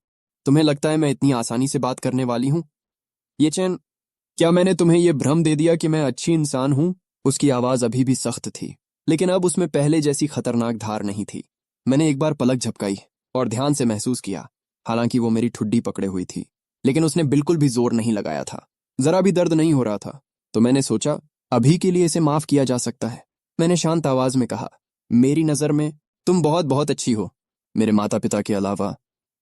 तुम्हें लगता है मैं इतनी आसानी से बात करने वाली हूं? ये चैन, क्या मैंने तुम्हें यह भ्रम दे दिया कि मैं अच्छी इंसान हूं? उसकी आवाज अभी भी सख्त थी, लेकिन अब उसमें पहले जैसी खतरनाक धार नहीं थी। मैंने एक बार पलक झपकाई और ध्यान से महसूस किया। हालांकि वो मेरी ठुड्डी पकड़े हुई थी, लेकिन उसने बिल्कुल भी जोर नहीं लगाया था। जरा भी दर्द नहीं हो रहा था। तो मैंने सोचा, अभी के लिए इसे माफ किया जा सकता है। मैंने शांत आवाज में कहा, मेरी नजर में तुम बहुत बहुत अच्छी हो। मेरे माता पिता के अलावा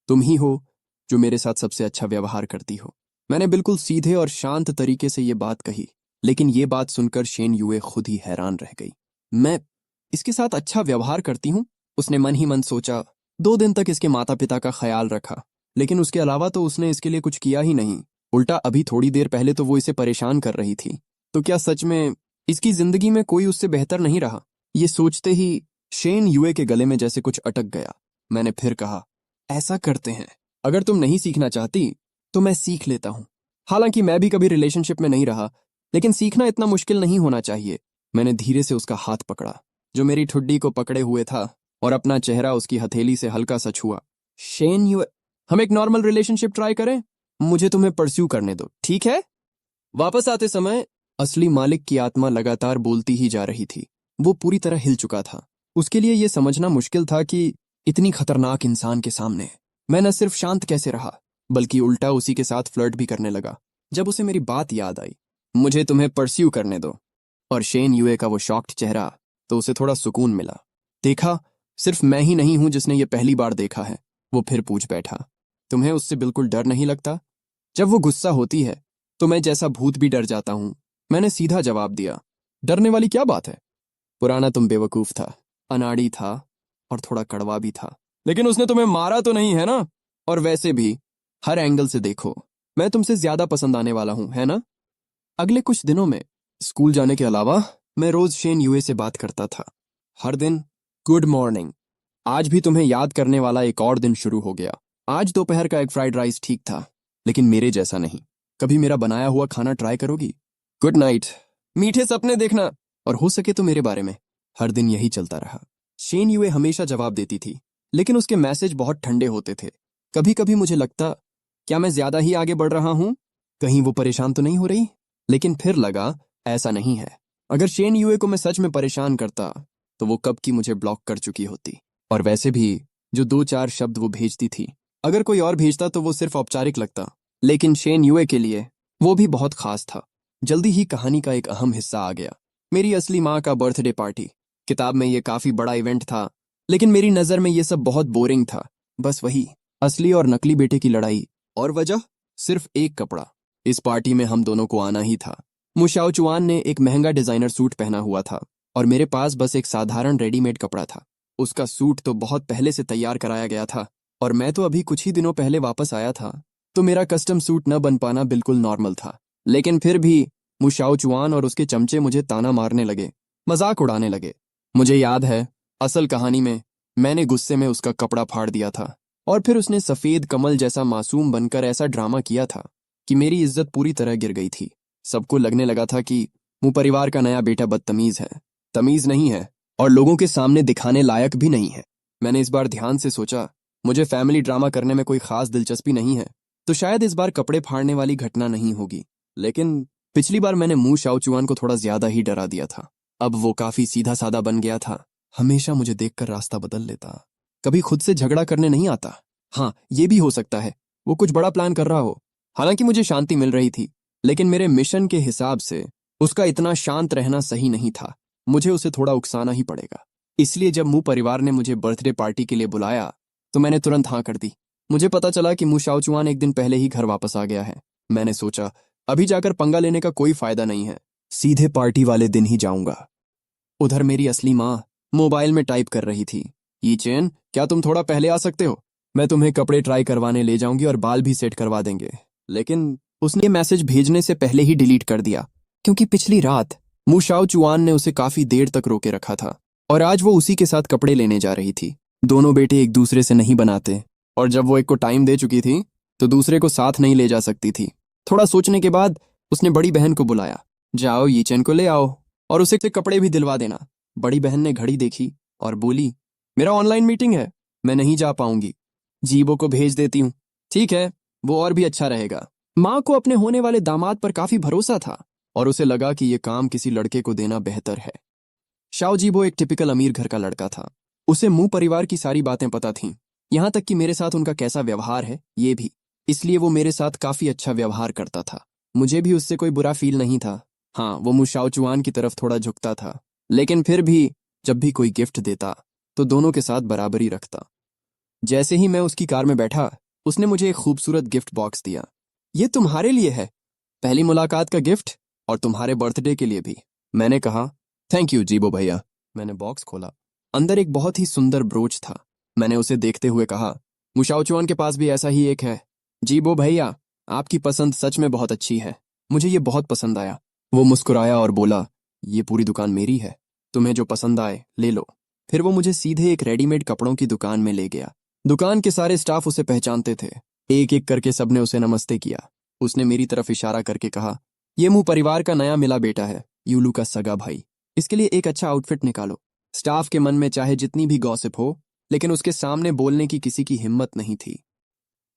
तुम ही हो जो मेरे साथ सबसे अच्छा व्यवहार करती हो। मैंने बिल्कुल सीधे और शांत तरीके से ये बात कही, लेकिन ये बात सुनकर शेन युए खुद ही हैरान रह गई। मैं इसके साथ अच्छा व्यवहार करती हूँ? उसने मन ही मन सोचा। 2 दिन तक इसके माता पिता का ख्याल रखा, लेकिन उसके अलावा तो उसने इसके लिए कुछ किया ही नहीं। उल्टा अभी थोड़ी देर पहले तो वो इसे परेशान कर रही थी। तो क्या सच में इसकी जिंदगी में कोई उससे बेहतर नहीं रहा? ये सोचते ही शेन युए के गले में जैसे कुछ अटक गया। मैंने फिर कहा, ऐसा करते हैं, अगर तुम नहीं सीखना चाहती तो मैं सीख लेता हूं। हालांकि मैं भी कभी रिलेशनशिप में नहीं रहा, लेकिन सीखना इतना मुश्किल नहीं होना चाहिए। मैंने धीरे से उसका हाथ पकड़ा जो मेरी ठुड्डी को पकड़े हुए था, और अपना चेहरा उसकी हथेली से हल्का सा छुआ। शेन युए, हम एक नॉर्मल रिलेशनशिप ट्राई करें। मुझे तुम्हें परस्यू करने दो, ठीक है? वापस आते समय असली मालिक की आत्मा लगातार बोलती ही जा रही थी। वो पूरी तरह हिल चुका था। उसके लिए यह समझना मुश्किल था कि इतनी खतरनाक इंसान के सामने मैं न सिर्फ शांत कैसे रहा, बल्कि उल्टा उसी के साथ फ्लर्ट भी करने लगा। जब उसे मेरी बात याद आई, मुझे तुम्हें परस्यू करने दो, और शेन युए का वो शॉक्ड चेहरा, तो उसे थोड़ा सुकून मिला। देखा, सिर्फ मैं ही नहीं हूं जिसने ये पहली बार देखा है। वो फिर पूछ बैठा, तुम्हें उससे बिल्कुल डर नहीं लगता? जब वो गुस्सा होती है तो मैं जैसा भूत भी डर जाता हूं। मैंने सीधा जवाब दिया, डरने वाली क्या बात है? पुराना तुम बेवकूफ था, अनाड़ी था, और थोड़ा कड़वा भी था। लेकिन उसने तुम्हें मारा तो नहीं, है ना? और वैसे भी हर एंगल से देखो, मैं तुमसे ज्यादा पसंद आने वाला हूं, है ना? अगले कुछ दिनों में स्कूल जाने के अलावा मैं रोज शेन युए से बात करता था। हर दिन, गुड मॉर्निंग, आज भी तुम्हें याद करने वाला एक और दिन शुरू हो गया। आज दोपहर का एक फ्राइड राइस ठीक था, लेकिन मेरे जैसा नहीं। कभी मेरा बनाया हुआ खाना ट्राई करोगी? गुड नाइट, मीठे सपने देखना, और हो सके तो मेरे बारे में। हर दिन यही चलता रहा। शेन युए हमेशा जवाब देती थी, लेकिन उसके मैसेज बहुत ठंडे होते थे। कभी कभी मुझे लगता, क्या मैं ज्यादा ही आगे बढ़ रहा हूं? कहीं वो परेशान तो नहीं हो रही? लेकिन फिर लगा, ऐसा नहीं है। अगर शेन युए को मैं सच में परेशान करता तो वो कब की मुझे ब्लॉक कर चुकी होती। और वैसे भी जो 2-4 शब्द वो भेजती थी, अगर कोई और भेजता तो वो सिर्फ औपचारिक लगता, लेकिन शेन युए के लिए वो भी बहुत खास था। जल्दी ही कहानी का एक अहम हिस्सा आ गया, मेरी असली माँ का बर्थडे पार्टी। किताब में ये काफी बड़ा इवेंट था, लेकिन मेरी नजर में ये सब बहुत बोरिंग था। बस वही असली और नकली बेटे की लड़ाई, और वजह सिर्फ एक कपड़ा। इस पार्टी में हम दोनों को आना ही था। मुशाओ चुआन ने एक महंगा डिजाइनर सूट पहना हुआ था, और मेरे पास बस एक साधारण रेडीमेड कपड़ा था। उसका सूट तो बहुत पहले से तैयार कराया गया था, और मैं तो अभी कुछ ही दिनों पहले वापस आया था। तो मेरा कस्टम सूट न बन पाना बिल्कुल नॉर्मल था। लेकिन फिर भी मुशाओ चुआन और उसके चमचे मुझे ताना मारने लगे, मजाक उड़ाने लगे। मुझे याद है, असल कहानी में मैंने गुस्से में उसका कपड़ा फाड़ दिया था और फिर उसने सफेद कमल जैसा मासूम बनकर ऐसा ड्रामा किया था कि मेरी इज्जत पूरी तरह गिर गई थी। सबको लगने लगा था कि मुँह परिवार का नया बेटा बदतमीज है, तमीज नहीं है और लोगों के सामने दिखाने लायक भी नहीं है। मैंने इस बार ध्यान से सोचा, मुझे फैमिली ड्रामा करने में कोई खास दिलचस्पी नहीं है, तो शायद इस बार कपड़े फाड़ने वाली घटना नहीं होगी। लेकिन पिछली बार मैंने मुंह शाओचुआन को थोड़ा ज्यादा ही डरा दिया था। अब वो काफी सीधा साधा बन गया था, हमेशा मुझे देखकर रास्ता बदल लेता, कभी खुद से झगड़ा करने नहीं आता। हाँ, ये भी हो सकता है वो कुछ बड़ा प्लान कर रहा हो। हालांकि मुझे शांति मिल रही थी, लेकिन मेरे मिशन के हिसाब से उसका इतना शांत रहना सही नहीं था। मुझे उसे थोड़ा उकसाना ही पड़ेगा। इसलिए जब मुंह परिवार ने मुझे बर्थडे पार्टी के लिए बुलाया तो मैंने तुरंत हाँ कर दी। मुझे पता चला कि मुंह शाओचुआन एक दिन पहले ही घर वापस आ गया है। मैंने सोचा अभी जाकर पंगा लेने का कोई फायदा नहीं है, सीधे पार्टी वाले दिन ही जाऊंगा। उधर मेरी असली माँ मोबाइल में टाइप कर रही थी, ये चैन क्या तुम थोड़ा पहले आ सकते हो? मैं तुम्हें कपड़े ट्राई करवाने ले जाऊंगी और बाल भी सेट करवा देंगे। लेकिन उसने मैसेज भेजने से पहले ही डिलीट कर दिया, क्योंकि पिछली रात मुंह शाओचुआन ने उसे काफी देर तक रोके रखा था और आज वो उसी के साथ कपड़े लेने जा रही थी। दोनों बेटे एक दूसरे से नहीं बनाते और जब वो एक को टाइम दे चुकी थी तो दूसरे को साथ नहीं ले जा सकती थी। थोड़ा सोचने के बाद उसने बड़ी बहन को बुलाया, जाओ ये चैन को ले आओ और उसे कपड़े भी दिलवा देना। बड़ी बहन ने घड़ी देखी और बोली, मेरा ऑनलाइन मीटिंग है, मैं नहीं जा पाऊंगी, जीबो को भेज देती हूँ। ठीक है, वो और भी अच्छा रहेगा। माँ को अपने होने वाले दामाद पर काफी भरोसा था और उसे लगा कि ये काम किसी लड़के को देना बेहतर है। शाओ जीबो एक टिपिकल अमीर घर का लड़का था। उसे मुंह परिवार की सारी बातें पता थीं, यहाँ तक कि मेरे साथ उनका कैसा व्यवहार है ये भी। इसलिए वो मेरे साथ काफी अच्छा व्यवहार करता था। मुझे भी उससे कोई बुरा फील नहीं था। हाँ, वो मुंह शाओचुआन की तरफ थोड़ा झुकता था, लेकिन फिर भी जब भी कोई गिफ्ट देता तो दोनों के साथ बराबरी रखता। जैसे ही मैं उसकी कार में बैठा, उसने मुझे एक खूबसूरत गिफ्ट बॉक्स दिया। ये तुम्हारे लिए है, पहली मुलाकात का गिफ्ट और तुम्हारे बर्थडे के लिए भी। मैंने कहा, थैंक यू जीबो भैया। मैंने बॉक्स खोला, अंदर एक बहुत ही सुंदर ब्रोच था। मैंने उसे देखते हुए कहा, मुशाओचुआन के पास भी ऐसा ही एक है। जीबो भैया, आपकी पसंद सच में बहुत अच्छी है, मुझे ये बहुत पसंद आया। वो मुस्कुराया और बोला, ये पूरी दुकान मेरी है, तुम्हें जो पसंद आए ले लो। फिर वो मुझे सीधे एक रेडीमेड कपड़ों की दुकान में ले गया। दुकान के सारे स्टाफ उसे पहचानते थे, एक एक करके सबने उसे नमस्ते किया। उसने मेरी तरफ इशारा करके कहा, ये मुंह परिवार का नया मिला बेटा है, यूलू का सगा भाई, इसके लिए एक अच्छा आउटफिट निकालो। स्टाफ के मन में चाहे जितनी भी गॉसिप हो, लेकिन उसके सामने बोलने की किसी की हिम्मत नहीं थी।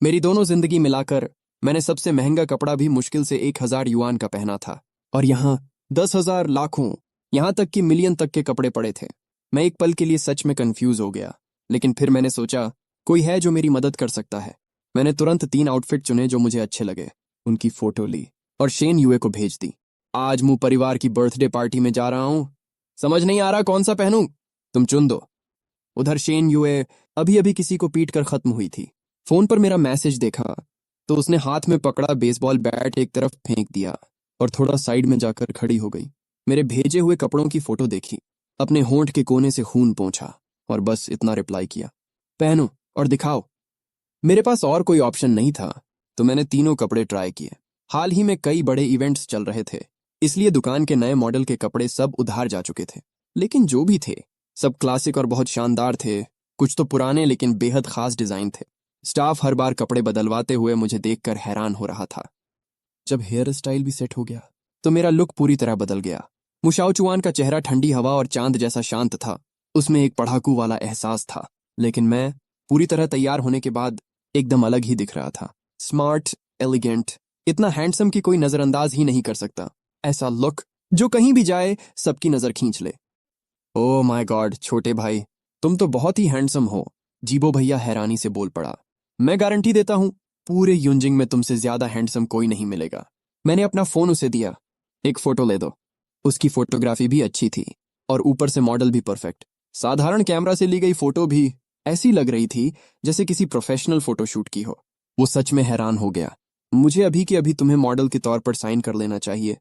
मेरी दोनों जिंदगी मिलाकर मैंने सबसे महंगा कपड़ा भी मुश्किल से 1,000 युआन का पहना था, और यहाँ 10,000, लाखों, यहाँ तक कि मिलियन तक के कपड़े पड़े थे। मैं एक पल के लिए सच में कंफ्यूज हो गया, लेकिन फिर मैंने सोचा कोई है जो मेरी मदद कर सकता है। मैंने तुरंत 3 आउटफिट चुने जो मुझे अच्छे लगे, उनकी फोटो ली और शेन यूए को भेज दी। आज मुंह परिवार की बर्थडे पार्टी में जा रहा हूं, समझ नहीं आ रहा कौन सा पहनूं, तुम चुन दो। उधर शेन यूए अभी अभी किसी को पीट कर खत्म हुई थी। फोन पर मेरा मैसेज देखा तो उसने हाथ में पकड़ा बेसबॉल बैट एक तरफ फेंक दिया और थोड़ा साइड में जाकर खड़ी हो गई। मेरे भेजे हुए कपड़ों की फोटो देखी, अपने होंठ के कोने से खून पोंछा और बस इतना रिप्लाई किया, पहनो और दिखाओ। मेरे पास और कोई ऑप्शन नहीं था, तो मैंने तीनों कपड़े ट्राई किए। हाल ही में कई बड़े इवेंट्स चल रहे थे, इसलिए दुकान के नए मॉडल के कपड़े सब उधार जा चुके थे। लेकिन जो भी थे सब क्लासिक और बहुत शानदार थे, कुछ तो पुराने लेकिन बेहद खास डिजाइन थे। स्टाफ हर बार कपड़े बदलवाते हुए मुझे देखकर हैरान हो रहा था। जब हेयर स्टाइल भी सेट हो गया तो मेरा लुक पूरी तरह बदल गया। मुशाओचुआन का चेहरा ठंडी हवा और चांद जैसा शांत था, उसमें एक पढ़ाकू वाला एहसास था। लेकिन मैं पूरी तरह तैयार होने के बाद एकदम अलग ही दिख रहा था। स्मार्ट, एलिगेंट, इतना हैंडसम कि कोई नजरअंदाज ही नहीं कर सकता। ऐसा लुक जो कहीं भी जाए सबकी नजर खींच ले। ओह माय गॉड छोटे भाई, तुम तो बहुत ही हैंडसम हो, जीबो भैया हैरानी से बोल पड़ा। मैं गारंटी देता हूं पूरे यूनजिंग में तुमसे ज्यादा हैंडसम कोई नहीं मिलेगा। मैंने अपना फोन उसे दिया, एक फोटो ले दो। उसकी फोटोग्राफी भी अच्छी थी और ऊपर से मॉडल भी परफेक्ट। साधारण कैमरा से ली गई फोटो भी ऐसी लग रही थी जैसे किसी प्रोफेशनल फोटोशूट की हो। वो सच में हैरान हो गया। मुझे अभी के अभी तुम्हें मॉडल के तौर पर साइन कर लेना चाहिए।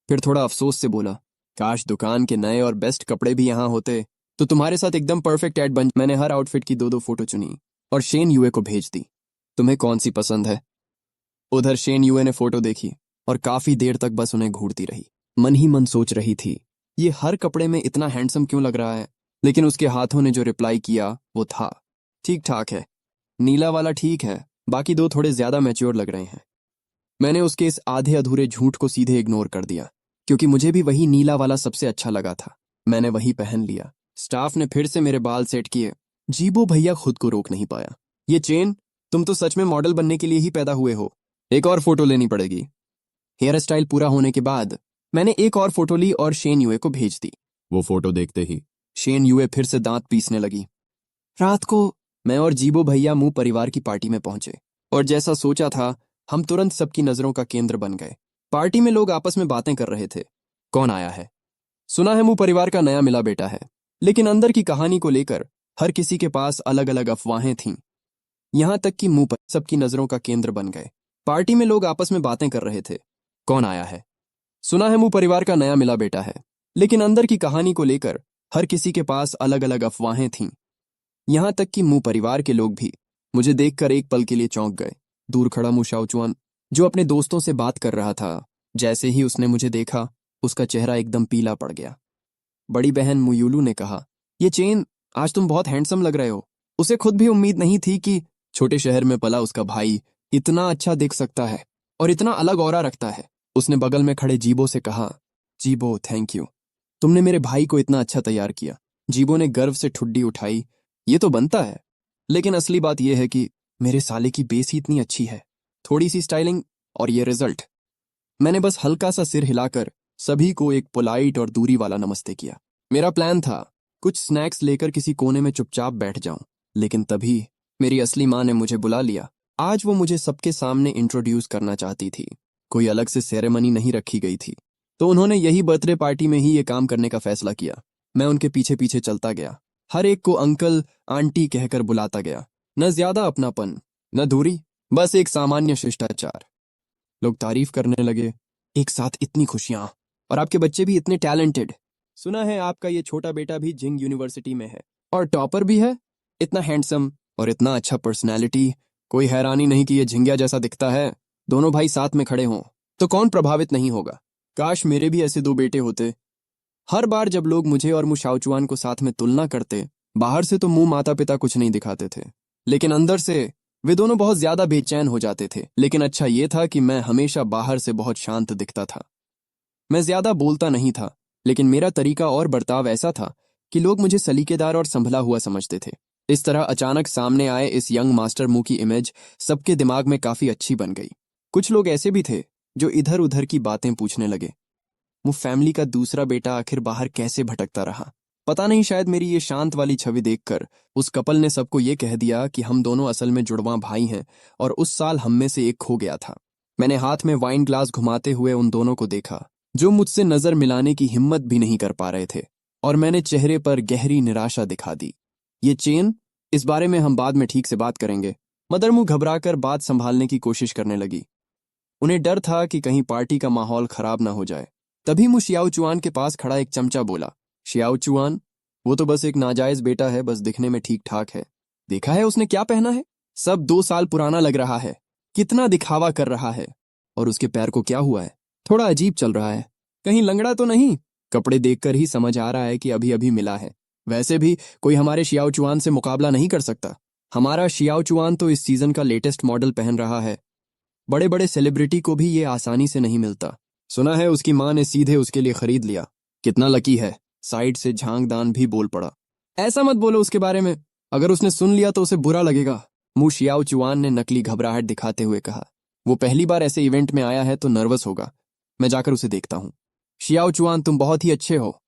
फिर थोड़ा अफसोस से बोला, काश दुकान के नए और बेस्ट कपड़े भी यहाँ होते तो तुम्हारे साथ एकदम परफेक्ट ऐड बन। मैंने हर आउटफिट की 2-2 फोटो चुनी और शेन यूए को भेज दी। तुम्हें कौन सी पसंद है? उधर शेन युए ने फोटो देखी और काफी देर तक बस उन्हें घूरती रही। मन ही मन सोच रही थी, ये हर कपड़े में इतना हैंडसम क्यों लग रहा है। लेकिन उसके हाथों ने जो रिप्लाई किया वो था, ठीक ठाक है, नीला वाला ठीक है, बाकी दो थोड़े ज्यादा मैच्योर लग रहे हैं। मैंने उसके इस आधे अधूरे झूठ को सीधे इग्नोर कर दिया, क्योंकि मुझे भी वही नीला वाला सबसे अच्छा लगा था। मैंने वही पहन लिया। स्टाफ ने फिर से मेरे बाल सेट किए। जीबो भैया खुद को रोक नहीं पाया। ये चेन, तुम तो सच में मॉडल बनने के लिए ही पैदा हुए हो। एक और फोटो लेनी पड़ेगी। हेयर स्टाइल पूरा होने के बाद मैंने एक और फोटो ली और शेन युए को भेज दी। वो फोटो देखते ही शेन युए फिर से दांत पीसने लगी। रात को मैं और जीबो भैया मुंह परिवार की पार्टी में पहुंचे, और जैसा सोचा था हम तुरंत सबकी नजरों का केंद्र बन गए। पार्टी में लोग आपस में बातें कर रहे थे। कौन आया है? सुना है मुंह परिवार का नया मिला बेटा है। लेकिन अंदर की कहानी को लेकर हर किसी के पास अलग अलग अफवाहें थीं। यहां तक कि मुंह पर सबकी नजरों का केंद्र बन गए। पार्टी में लोग आपस में बातें कर रहे थे। कौन आया है? सुना है मुंह परिवार का नया मिला बेटा है। लेकिन अंदर की कहानी को लेकर हर किसी के पास अलग अलग अफवाहें थीं। यहां तक कि मुंह परिवार के लोग भी मुझे देखकर एक पल के लिए चौंक गए। दूर खड़ा मु शाओचुआन, जो अपने दोस्तों से बात कर रहा था, जैसे ही उसने मुझे देखा उसका चेहरा एकदम पीला पड़ गया। बड़ी बहन मुयुलू ने कहा, ये चेन, आज तुम बहुत हैंडसम लग रहे हो। उसे खुद भी उम्मीद नहीं थी कि छोटे शहर में पला उसका भाई इतना अच्छा दिख सकता है और इतना अलग ऑरा रखता है। उसने बगल में खड़े जीबो से कहा, जीबो थैंक यू, तुमने मेरे भाई को इतना अच्छा तैयार किया। जीबो ने गर्व से ठुड्डी उठाई, ये तो बनता है, लेकिन असली बात यह है कि मेरे साले की बेस ही इतनी अच्छी है। थोड़ी सी स्टाइलिंग और ये रिजल्ट। मैंने बस हल्का सा सिर हिलाकर सभी को एक पोलाइट और दूरी वाला नमस्ते किया। मेरा प्लान था कुछ स्नैक्स लेकर किसी कोने में चुपचाप बैठ जाऊं, लेकिन तभी मेरी असली माँ ने मुझे बुला लिया। आज वो मुझे सबके सामने इंट्रोड्यूस करना चाहती थी। कोई अलग से सेरेमनी नहीं रखी गई थी, तो उन्होंने यही बर्थडे पार्टी में ही ये काम करने का फैसला किया। मैं उनके पीछे पीछे चलता गया, हर एक को अंकल आंटी कहकर बुलाता गया। न ज्यादा अपनापन, न दूरी, बस एक सामान्य शिष्टाचार। लोग तारीफ करने लगे, एक साथ इतनी खुशियां, और आपके बच्चे भी इतने टैलेंटेड। सुना है आपका ये छोटा बेटा भी जिंग यूनिवर्सिटी में है और टॉपर भी है। इतना हैंडसम और इतना अच्छा पर्सनैलिटी, कोई हैरानी नहीं कि ये झिंगिया जैसा दिखता है। दोनों भाई साथ में खड़े हों तो कौन प्रभावित नहीं होगा। काश मेरे भी ऐसे दो बेटे होते। हर बार जब लोग मुझे और मुशाओचुआन को साथ में तुलना करते, बाहर से तो मुंह माता पिता कुछ नहीं दिखाते थे, लेकिन अंदर से वे दोनों बहुत ज्यादा बेचैन हो जाते थे। लेकिन अच्छा ये था कि मैं हमेशा बाहर से बहुत शांत दिखता था। मैं ज्यादा बोलता नहीं था, लेकिन मेरा तरीका और बर्ताव ऐसा था कि लोग मुझे सलीकेदार और संभला हुआ समझते थे। इस तरह अचानक सामने आए इस यंग मास्टर मुंह की इमेज सबके दिमाग में काफी अच्छी बन गई। कुछ लोग ऐसे भी थे जो इधर उधर की बातें पूछने लगे। वो फैमिली का दूसरा बेटा आखिर बाहर कैसे भटकता रहा, पता नहीं। शायद मेरी ये शांत वाली छवि देखकर उस कपल ने सबको ये कह दिया कि हम दोनों असल में जुड़वां भाई हैं, और उस साल हम में से एक खो गया था। मैंने हाथ में वाइन ग्लास घुमाते हुए उन दोनों को देखा, जो मुझसे नजर मिलाने की हिम्मत भी नहीं कर पा रहे थे, और मैंने चेहरे पर गहरी निराशा दिखा दी। ये चेन, इस बारे में हम बाद में ठीक से बात करेंगे। मदर मुंह घबराकर बात संभालने की कोशिश करने लगी। उन्हें डर था कि कहीं पार्टी का माहौल खराब ना हो जाए। तभी मुझ शियाओचुआन के पास खड़ा एक चमचा बोला, शियाओचुआन, वो तो बस एक नाजायज बेटा है, बस दिखने में ठीक ठाक है। देखा है उसने क्या पहना है? सब 2 साल पुराना लग रहा है। कितना दिखावा कर रहा है। और उसके पैर को क्या हुआ है? थोड़ा अजीब चल रहा है। कहीं लंगड़ा तो नहीं? कपड़े देखकर ही समझ आ रहा है कि अभी अभी मिला है। वैसे भी कोई हमारे शियाओचुआन से मुकाबला नहीं कर सकता। हमारा शियाओचुआन तो इस सीजन का लेटेस्ट मॉडल पहन रहा है। बड़े बड़े सेलिब्रिटी को भी ये आसानी से नहीं मिलता। सुना है उसकी माँ ने सीधे उसके लिए खरीद लिया। कितना लकी है। साइड से झांगदान भी बोल पड़ा, ऐसा मत बोलो उसके बारे में, अगर उसने सुन लिया तो उसे बुरा लगेगा। मुंह शियाओचुआन ने नकली घबराहट दिखाते हुए कहा, वो पहली बार ऐसे इवेंट में आया है तो नर्वस होगा। मैं जाकर उसे देखता हूँ। शियाओचुआन, तुम बहुत ही अच्छे हो।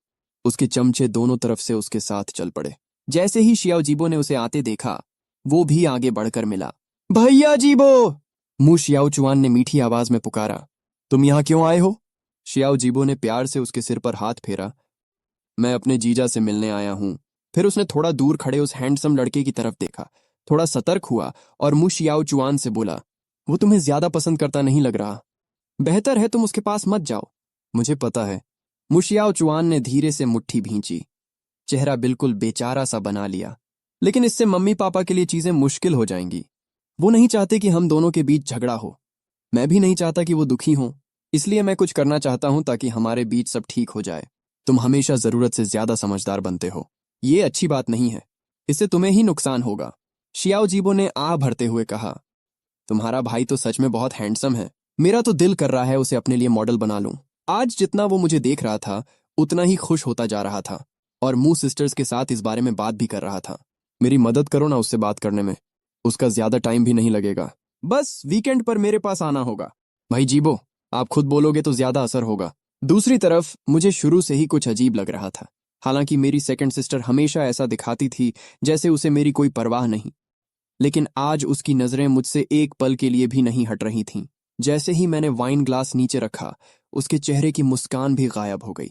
उसके चमचे दोनों तरफ से उसके साथ चल पड़े। जैसे ही शियाओ जीबो ने उसे आते देखा, वो भी आगे बढ़कर मिला। भैया जीबो! मुंह शियाओचुआन ने मीठी आवाज में पुकारा। तुम यहां क्यों आए हो? शियाओ जीबो ने प्यार से उसके सिर पर हाथ फेरा। मैं अपने जीजा से मिलने आया हूं। फिर उसने थोड़ा दूर खड़े उस हैंडसम लड़के की तरफ देखा, थोड़ा सतर्क हुआ और मुंह शियाओचुआन से बोला, वो तुम्हें ज्यादा पसंद करता नहीं लग रहा। बेहतर है तुम उसके पास मत जाओ। मुझे पता है। मुंह शियाओचुआन ने धीरे से मुट्ठी भींची, चेहरा बिल्कुल बेचारा सा बना लिया। लेकिन इससे मम्मी पापा के लिए चीजें मुश्किल हो जाएंगी। वो नहीं चाहते कि हम दोनों के बीच झगड़ा हो। मैं भी नहीं चाहता कि वो दुखी हों, इसलिए मैं कुछ करना चाहता हूं ताकि हमारे बीच सब ठीक हो जाए। तुम हमेशा जरूरत से ज्यादा समझदार बनते हो। ये अच्छी बात नहीं है, इससे तुम्हें ही नुकसान होगा। शियाओ जीबो ने आ भरते हुए कहा। तुम्हारा भाई तो सच में बहुत हैंडसम है। मेरा तो दिल कर रहा है उसे अपने लिए मॉडल बना लूं। आज जितना वो मुझे देख रहा था उतना ही खुश होता जा रहा था और मू सिस्टर्स के साथ इस बारे में बात भी कर रहा था। मेरी मदद करो ना उससे बात करने में, उसका ज्यादा टाइम भी नहीं लगेगा। बस वीकेंड पर मेरे पास आना होगा। भाई जीबो, आप खुद बोलोगे तो ज्यादा असर होगा। दूसरी तरफ मुझे शुरू से ही कुछ अजीब लग रहा था। हालांकि मेरी सेकंड सिस्टर हमेशा ऐसा दिखाती थी जैसे उसे मेरी कोई परवाह नहीं, लेकिन आज उसकी नजरें मुझसे एक पल के लिए भी नहीं हट रही थीं। जैसे ही मैंने वाइन ग्लास नीचे रखा, उसके चेहरे की मुस्कान भी गायब हो गई।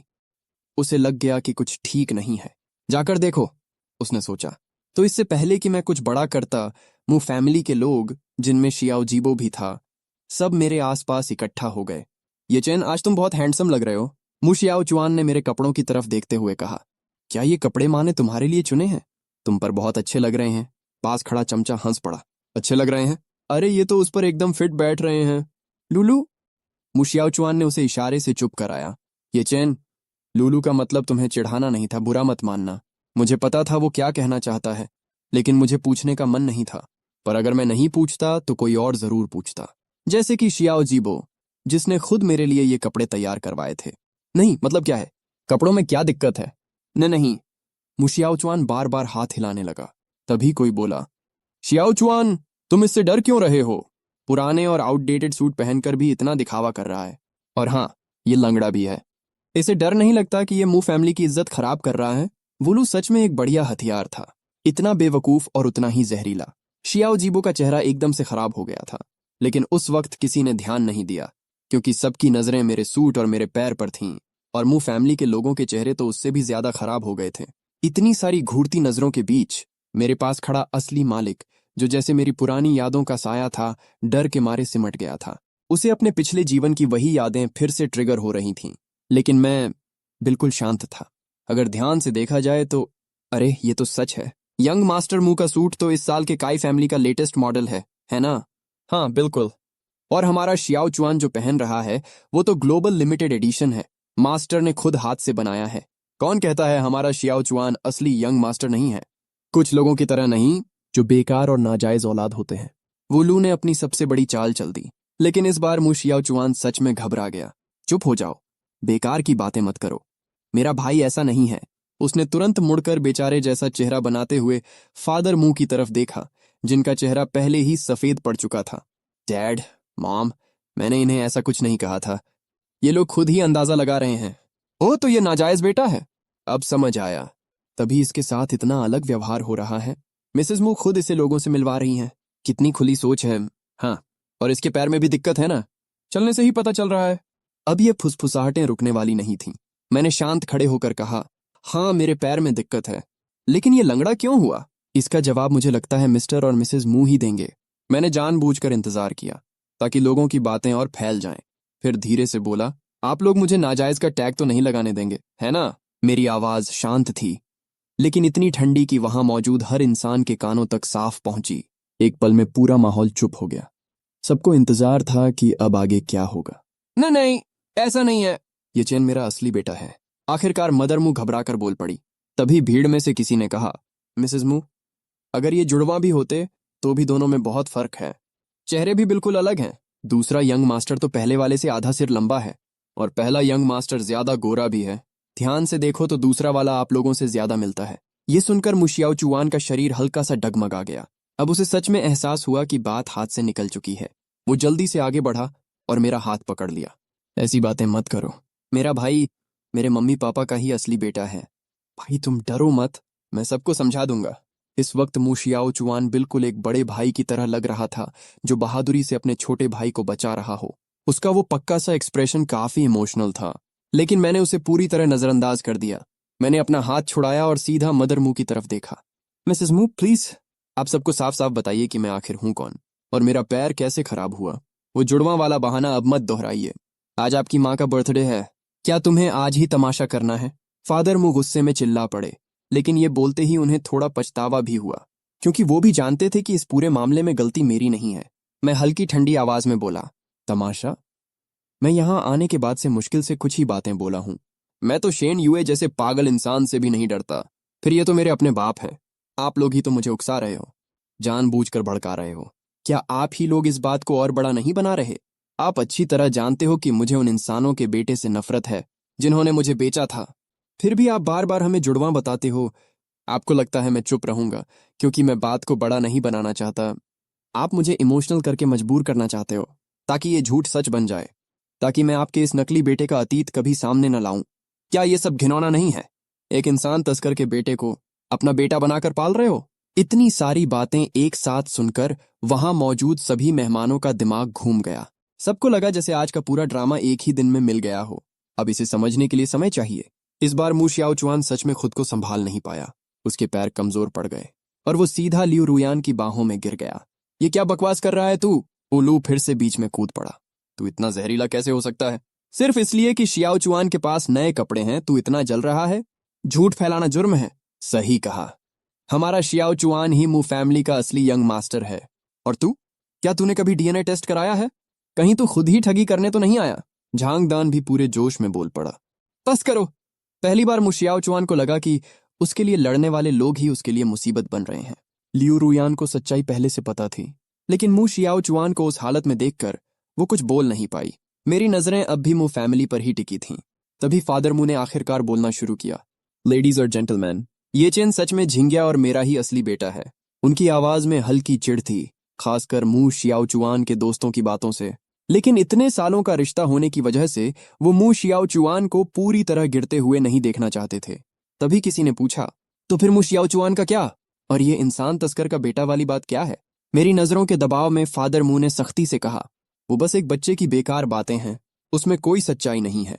उसे लग गया कि कुछ ठीक नहीं है। जाकर देखो, उसने सोचा। तो इससे पहले कि मैं कुछ बड़ा करता, मू फैमिली के लोग, जिनमें शियाओ जीबो भी था, सब मेरे आसपास इकट्ठा हो गए। ये चैन, आज तुम बहुत हैंडसम लग रहे हो, मू शियाओ चुआन ने मेरे कपड़ों की तरफ देखते हुए कहा। क्या ये कपड़े माँ ने तुम्हारे लिए चुने हैं? तुम पर बहुत अच्छे लग रहे हैं। पास खड़ा चमचा हंस पड़ा। अच्छे लग रहे हैं? अरे ये तो उस पर एकदम फिट बैठ रहे हैं। लुलू, मुशियाओ चुआन ने उसे इशारे से चुप कराया। ये चैन, लुलू का मतलब तुम्हें चिढ़ाना नहीं था, बुरा मत मानना। मुझे पता था वो क्या कहना चाहता है, लेकिन मुझे पूछने का मन नहीं था। पर अगर मैं नहीं पूछता तो कोई और जरूर पूछता, जैसे कि शियाओ जीबो, जिसने खुद मेरे लिए ये कपड़े तैयार करवाए थे। नहीं, मतलब क्या है? कपड़ों में क्या दिक्कत है? नहीं। मुशियाओ चुआन बार बार हाथ हिलाने लगा। तभी कोई बोला, शियाओ चुआन, तुम इससे डर क्यों रहे हो? पुराने और आउटडेटेड सूट पहनकर भी इतना दिखावा कर रहा है। और हाँ, ये लंगड़ा भी है। इसे डर नहीं लगता कि ये मू फैमिली की इज्जत खराब कर रहा है? वुलू सच में एक बढ़िया हथियार था, इतना बेवकूफ और उतना ही जहरीला। शियाओ जीबो का चेहरा एकदम से खराब हो गया था, लेकिन उस वक्त किसी ने ध्यान नहीं दिया, क्योंकि सबकी नजरें मेरे सूट और मेरे पैर पर थीं, और मू फैमिली के लोगों के चेहरे तो उससे भी ज्यादा खराब हो गए थे। इतनी सारी घूरती नजरों के बीच मेरे पास खड़ा असली मालिक, जो जैसे मेरी पुरानी यादों का साया था, डर के मारे सिमट गया था। उसे अपने पिछले जीवन की वही यादें फिर से ट्रिगर हो रही थीं, लेकिन मैं बिल्कुल शांत था। अगर ध्यान से देखा जाए तो, अरे ये तो सच है। यंग मास्टर मू का सूट तो इस साल के काई फैमिली का लेटेस्ट मॉडल है ना? हाँ बिल्कुल। और हमारा शियाओ चुआन जो पहन रहा है, वो तो ग्लोबल लिमिटेड एडिशन है, मास्टर ने खुद हाथ से बनाया है। कौन कहता है हमारा शियाओ चुआन असली यंग मास्टर नहीं है? कुछ लोगों की तरह नहीं, जो बेकार और नाजायज औलाद होते हैं। वुलू ने अपनी सबसे बड़ी चाल चल दी, लेकिन इस बार मू शियाओ चुआन सच में घबरा गया। चुप हो जाओ, बेकार की बातें मत करो। मेरा भाई ऐसा नहीं है। उसने तुरंत मुड़कर बेचारे जैसा चेहरा बनाते हुए फादर मुंह की तरफ देखा, जिनका चेहरा पहले ही सफेद पड़ चुका था। डैड, मॉम, मैंने इन्हें ऐसा कुछ नहीं कहा था। ये लोग खुद ही अंदाजा लगा रहे हैं। ओह, तो ये नाजायज बेटा है। अब समझ आया, तभी इसके साथ इतना अलग व्यवहार हो रहा है। मिसेस मू खुद इसे लोगों से मिलवा रही हैं। कितनी खुली सोच है। हाँ, और इसके पैर में भी दिक्कत है ना? चलने से ही पता चल रहा है। अब ये फुसफुसाहटें रुकने वाली नहीं थीं। मैंने शांत खड़े होकर कहा, हाँ मेरे पैर में दिक्कत है। लेकिन ये लंगड़ा क्यों हुआ? इसका जवाब मुझे लगता है मिस्टर और मिसेस मू ही देंगे। मैंने जानबूझकर इंतजार किया ताकि लोगों की बातें और फैल जाएं। फिर धीरे से बोला, आप लोग मुझे नाजायज का टैग तो नहीं लगाने देंगे, है ना? मेरी आवाज शांत थी, लेकिन इतनी ठंडी कि वहां मौजूद हर इंसान के कानों तक साफ पहुंची। एक पल में पूरा माहौल चुप हो गया। सबको इंतजार था कि अब आगे क्या होगा। नहीं, ऐसा नहीं है। ये चैन मेरा असली बेटा है। आखिरकार मदर मू घबराकर बोल पड़ी। तभी भीड़ में से किसी ने कहा, मिसेस मू, अगर ये जुड़वा भी होते तो भी दोनों में बहुत फर्क है। चेहरे भी बिल्कुल अलग हैं। दूसरा यंग मास्टर तो पहले वाले से आधा सिर लंबा है, और पहला यंग मास्टर ज्यादा गोरा भी है। ध्यान से देखो तो दूसरा वाला आप लोगों से ज्यादा मिलता है। ये सुनकर मुशियाओ चुआन का शरीर हल्का सा डगमगा गया। अब उसे सच में एहसास हुआ कि बात हाथ से निकल चुकी है। वो जल्दी से आगे बढ़ा और मेरा हाथ पकड़ लिया। ऐसी बातें मत करो। मेरा भाई मेरे मम्मी पापा का ही असली बेटा है। भाई तुम डरो मत, मैं सबको समझा दूंगा। इस वक्त मुशियाओ चुआन बिल्कुल एक बड़े भाई की तरह लग रहा था, जो बहादुरी से अपने छोटे भाई को बचा रहा हो। उसका वो पक्का सा एक्सप्रेशन काफी इमोशनल था, लेकिन मैंने उसे पूरी तरह नजरअंदाज कर दिया। मैंने अपना हाथ छुड़ाया और सीधा मदर मू की तरफ देखा। मिसेस मू प्लीज, आप सबको साफ साफ बताइए कि मैं आखिर हूं कौन, और मेरा पैर कैसे खराब हुआ। वो जुड़वा वाला बहाना अब मत दोहराइए। आज आपकी माँ का बर्थडे है, क्या तुम्हें आज ही तमाशा करना है? फादर मू गुस्से में चिल्ला पड़े, लेकिन ये बोलते ही उन्हें थोड़ा पछतावा भी हुआ, क्योंकि वो भी जानते थे कि इस पूरे मामले में गलती मेरी नहीं है। मैं हल्की ठंडी आवाज में बोला, तमाशा? मैं यहां आने के बाद से मुश्किल से कुछ ही बातें बोला हूं। मैं तो शेन यूए जैसे पागल इंसान से भी नहीं डरता। फिर ये तो मेरे अपने बाप हैं। आप लोग ही तो मुझे उकसा रहे हो, जानबूझकर भड़का रहे हो। क्या आप ही लोग इस बात को और बड़ा नहीं बना रहे? आप अच्छी तरह जानते हो कि मुझे उन इंसानों के बेटे से नफरत है जिन्होंने मुझे बेचा था। फिर भी आप बार बार हमें जुड़वां बताते हो। आपको लगता है मैं चुप रहूंगा क्योंकि मैं बात को बड़ा नहीं बनाना चाहता। आप मुझे इमोशनल करके मजबूर करना चाहते हो ताकि ये झूठ सच बन जाए, ताकि मैं आपके इस नकली बेटे का अतीत कभी सामने न लाऊं। क्या ये सब घिनौना नहीं है? एक इंसान तस्कर के बेटे को अपना बेटा बनाकर पाल रहे हो। इतनी सारी बातें एक साथ सुनकर वहां मौजूद सभी मेहमानों का दिमाग घूम गया। सबको लगा जैसे आज का पूरा ड्रामा एक ही दिन में मिल गया हो। अब इसे समझने के लिए समय चाहिए। इस बार मू शियाओचुआन सच में खुद को संभाल नहीं पाया। उसके पैर कमजोर पड़ गए और वो सीधा लियू रुयान की बाहों में गिर गया। ये क्या बकवास कर रहा है तू? उलू फिर से बीच में कूद पड़ा। तू इतना जहरीला कैसे हो सकता है? सिर्फ इसलिए कि शियाओचुआन के पास नए कपड़े हैं तू इतना जल रहा है? झूठ फैलाना जुर्म है। सही कहा। हमारा शियाओचुआन ही मू फैमिली का असली यंग मास्टर है। और तू? क्या तूने कभी डीएनए टेस्ट कराया है? कहीं तू खुद ही ठगी करने तो नहीं आया? झांगदान भी पूरे जोश में बोल पड़ा। बस करो। पहली बार मू शियाओचुआन को लगा कि उसके लिए लड़ने वाले लोग ही उसके लिए मुसीबत बन रहे हैं। लियू रुयान को सच्चाई पहले से पता थी, लेकिन मू शियाओचुआन को उस हालत में देखकर वो कुछ बोल नहीं पाई। मेरी नजरें अब भी मू फैमिली पर ही टिकी थीं। तभी फादर मू ने आखिरकार बोलना शुरू किया। लेडीज और जेंटलमैन, ये चेन सच में झिंगिया और मेरा ही असली बेटा है। उनकी आवाज में हल्की चिढ़ थी, खासकर मू शियाओचुआन के दोस्तों की बातों से। लेकिन इतने सालों का रिश्ता होने की वजह से वो मू शियाओचुआन को पूरी तरह गिरते हुए नहीं देखना चाहते थे। तभी किसी ने पूछा, तो फिर मू शियाओचुआन का क्या? और ये इंसान तस्कर का बेटा वाली बात क्या है? मेरी नजरों के दबाव में फादर मू ने सख्ती से कहा, वो बस एक बच्चे की बेकार बातें हैं, उसमें कोई सच्चाई नहीं है।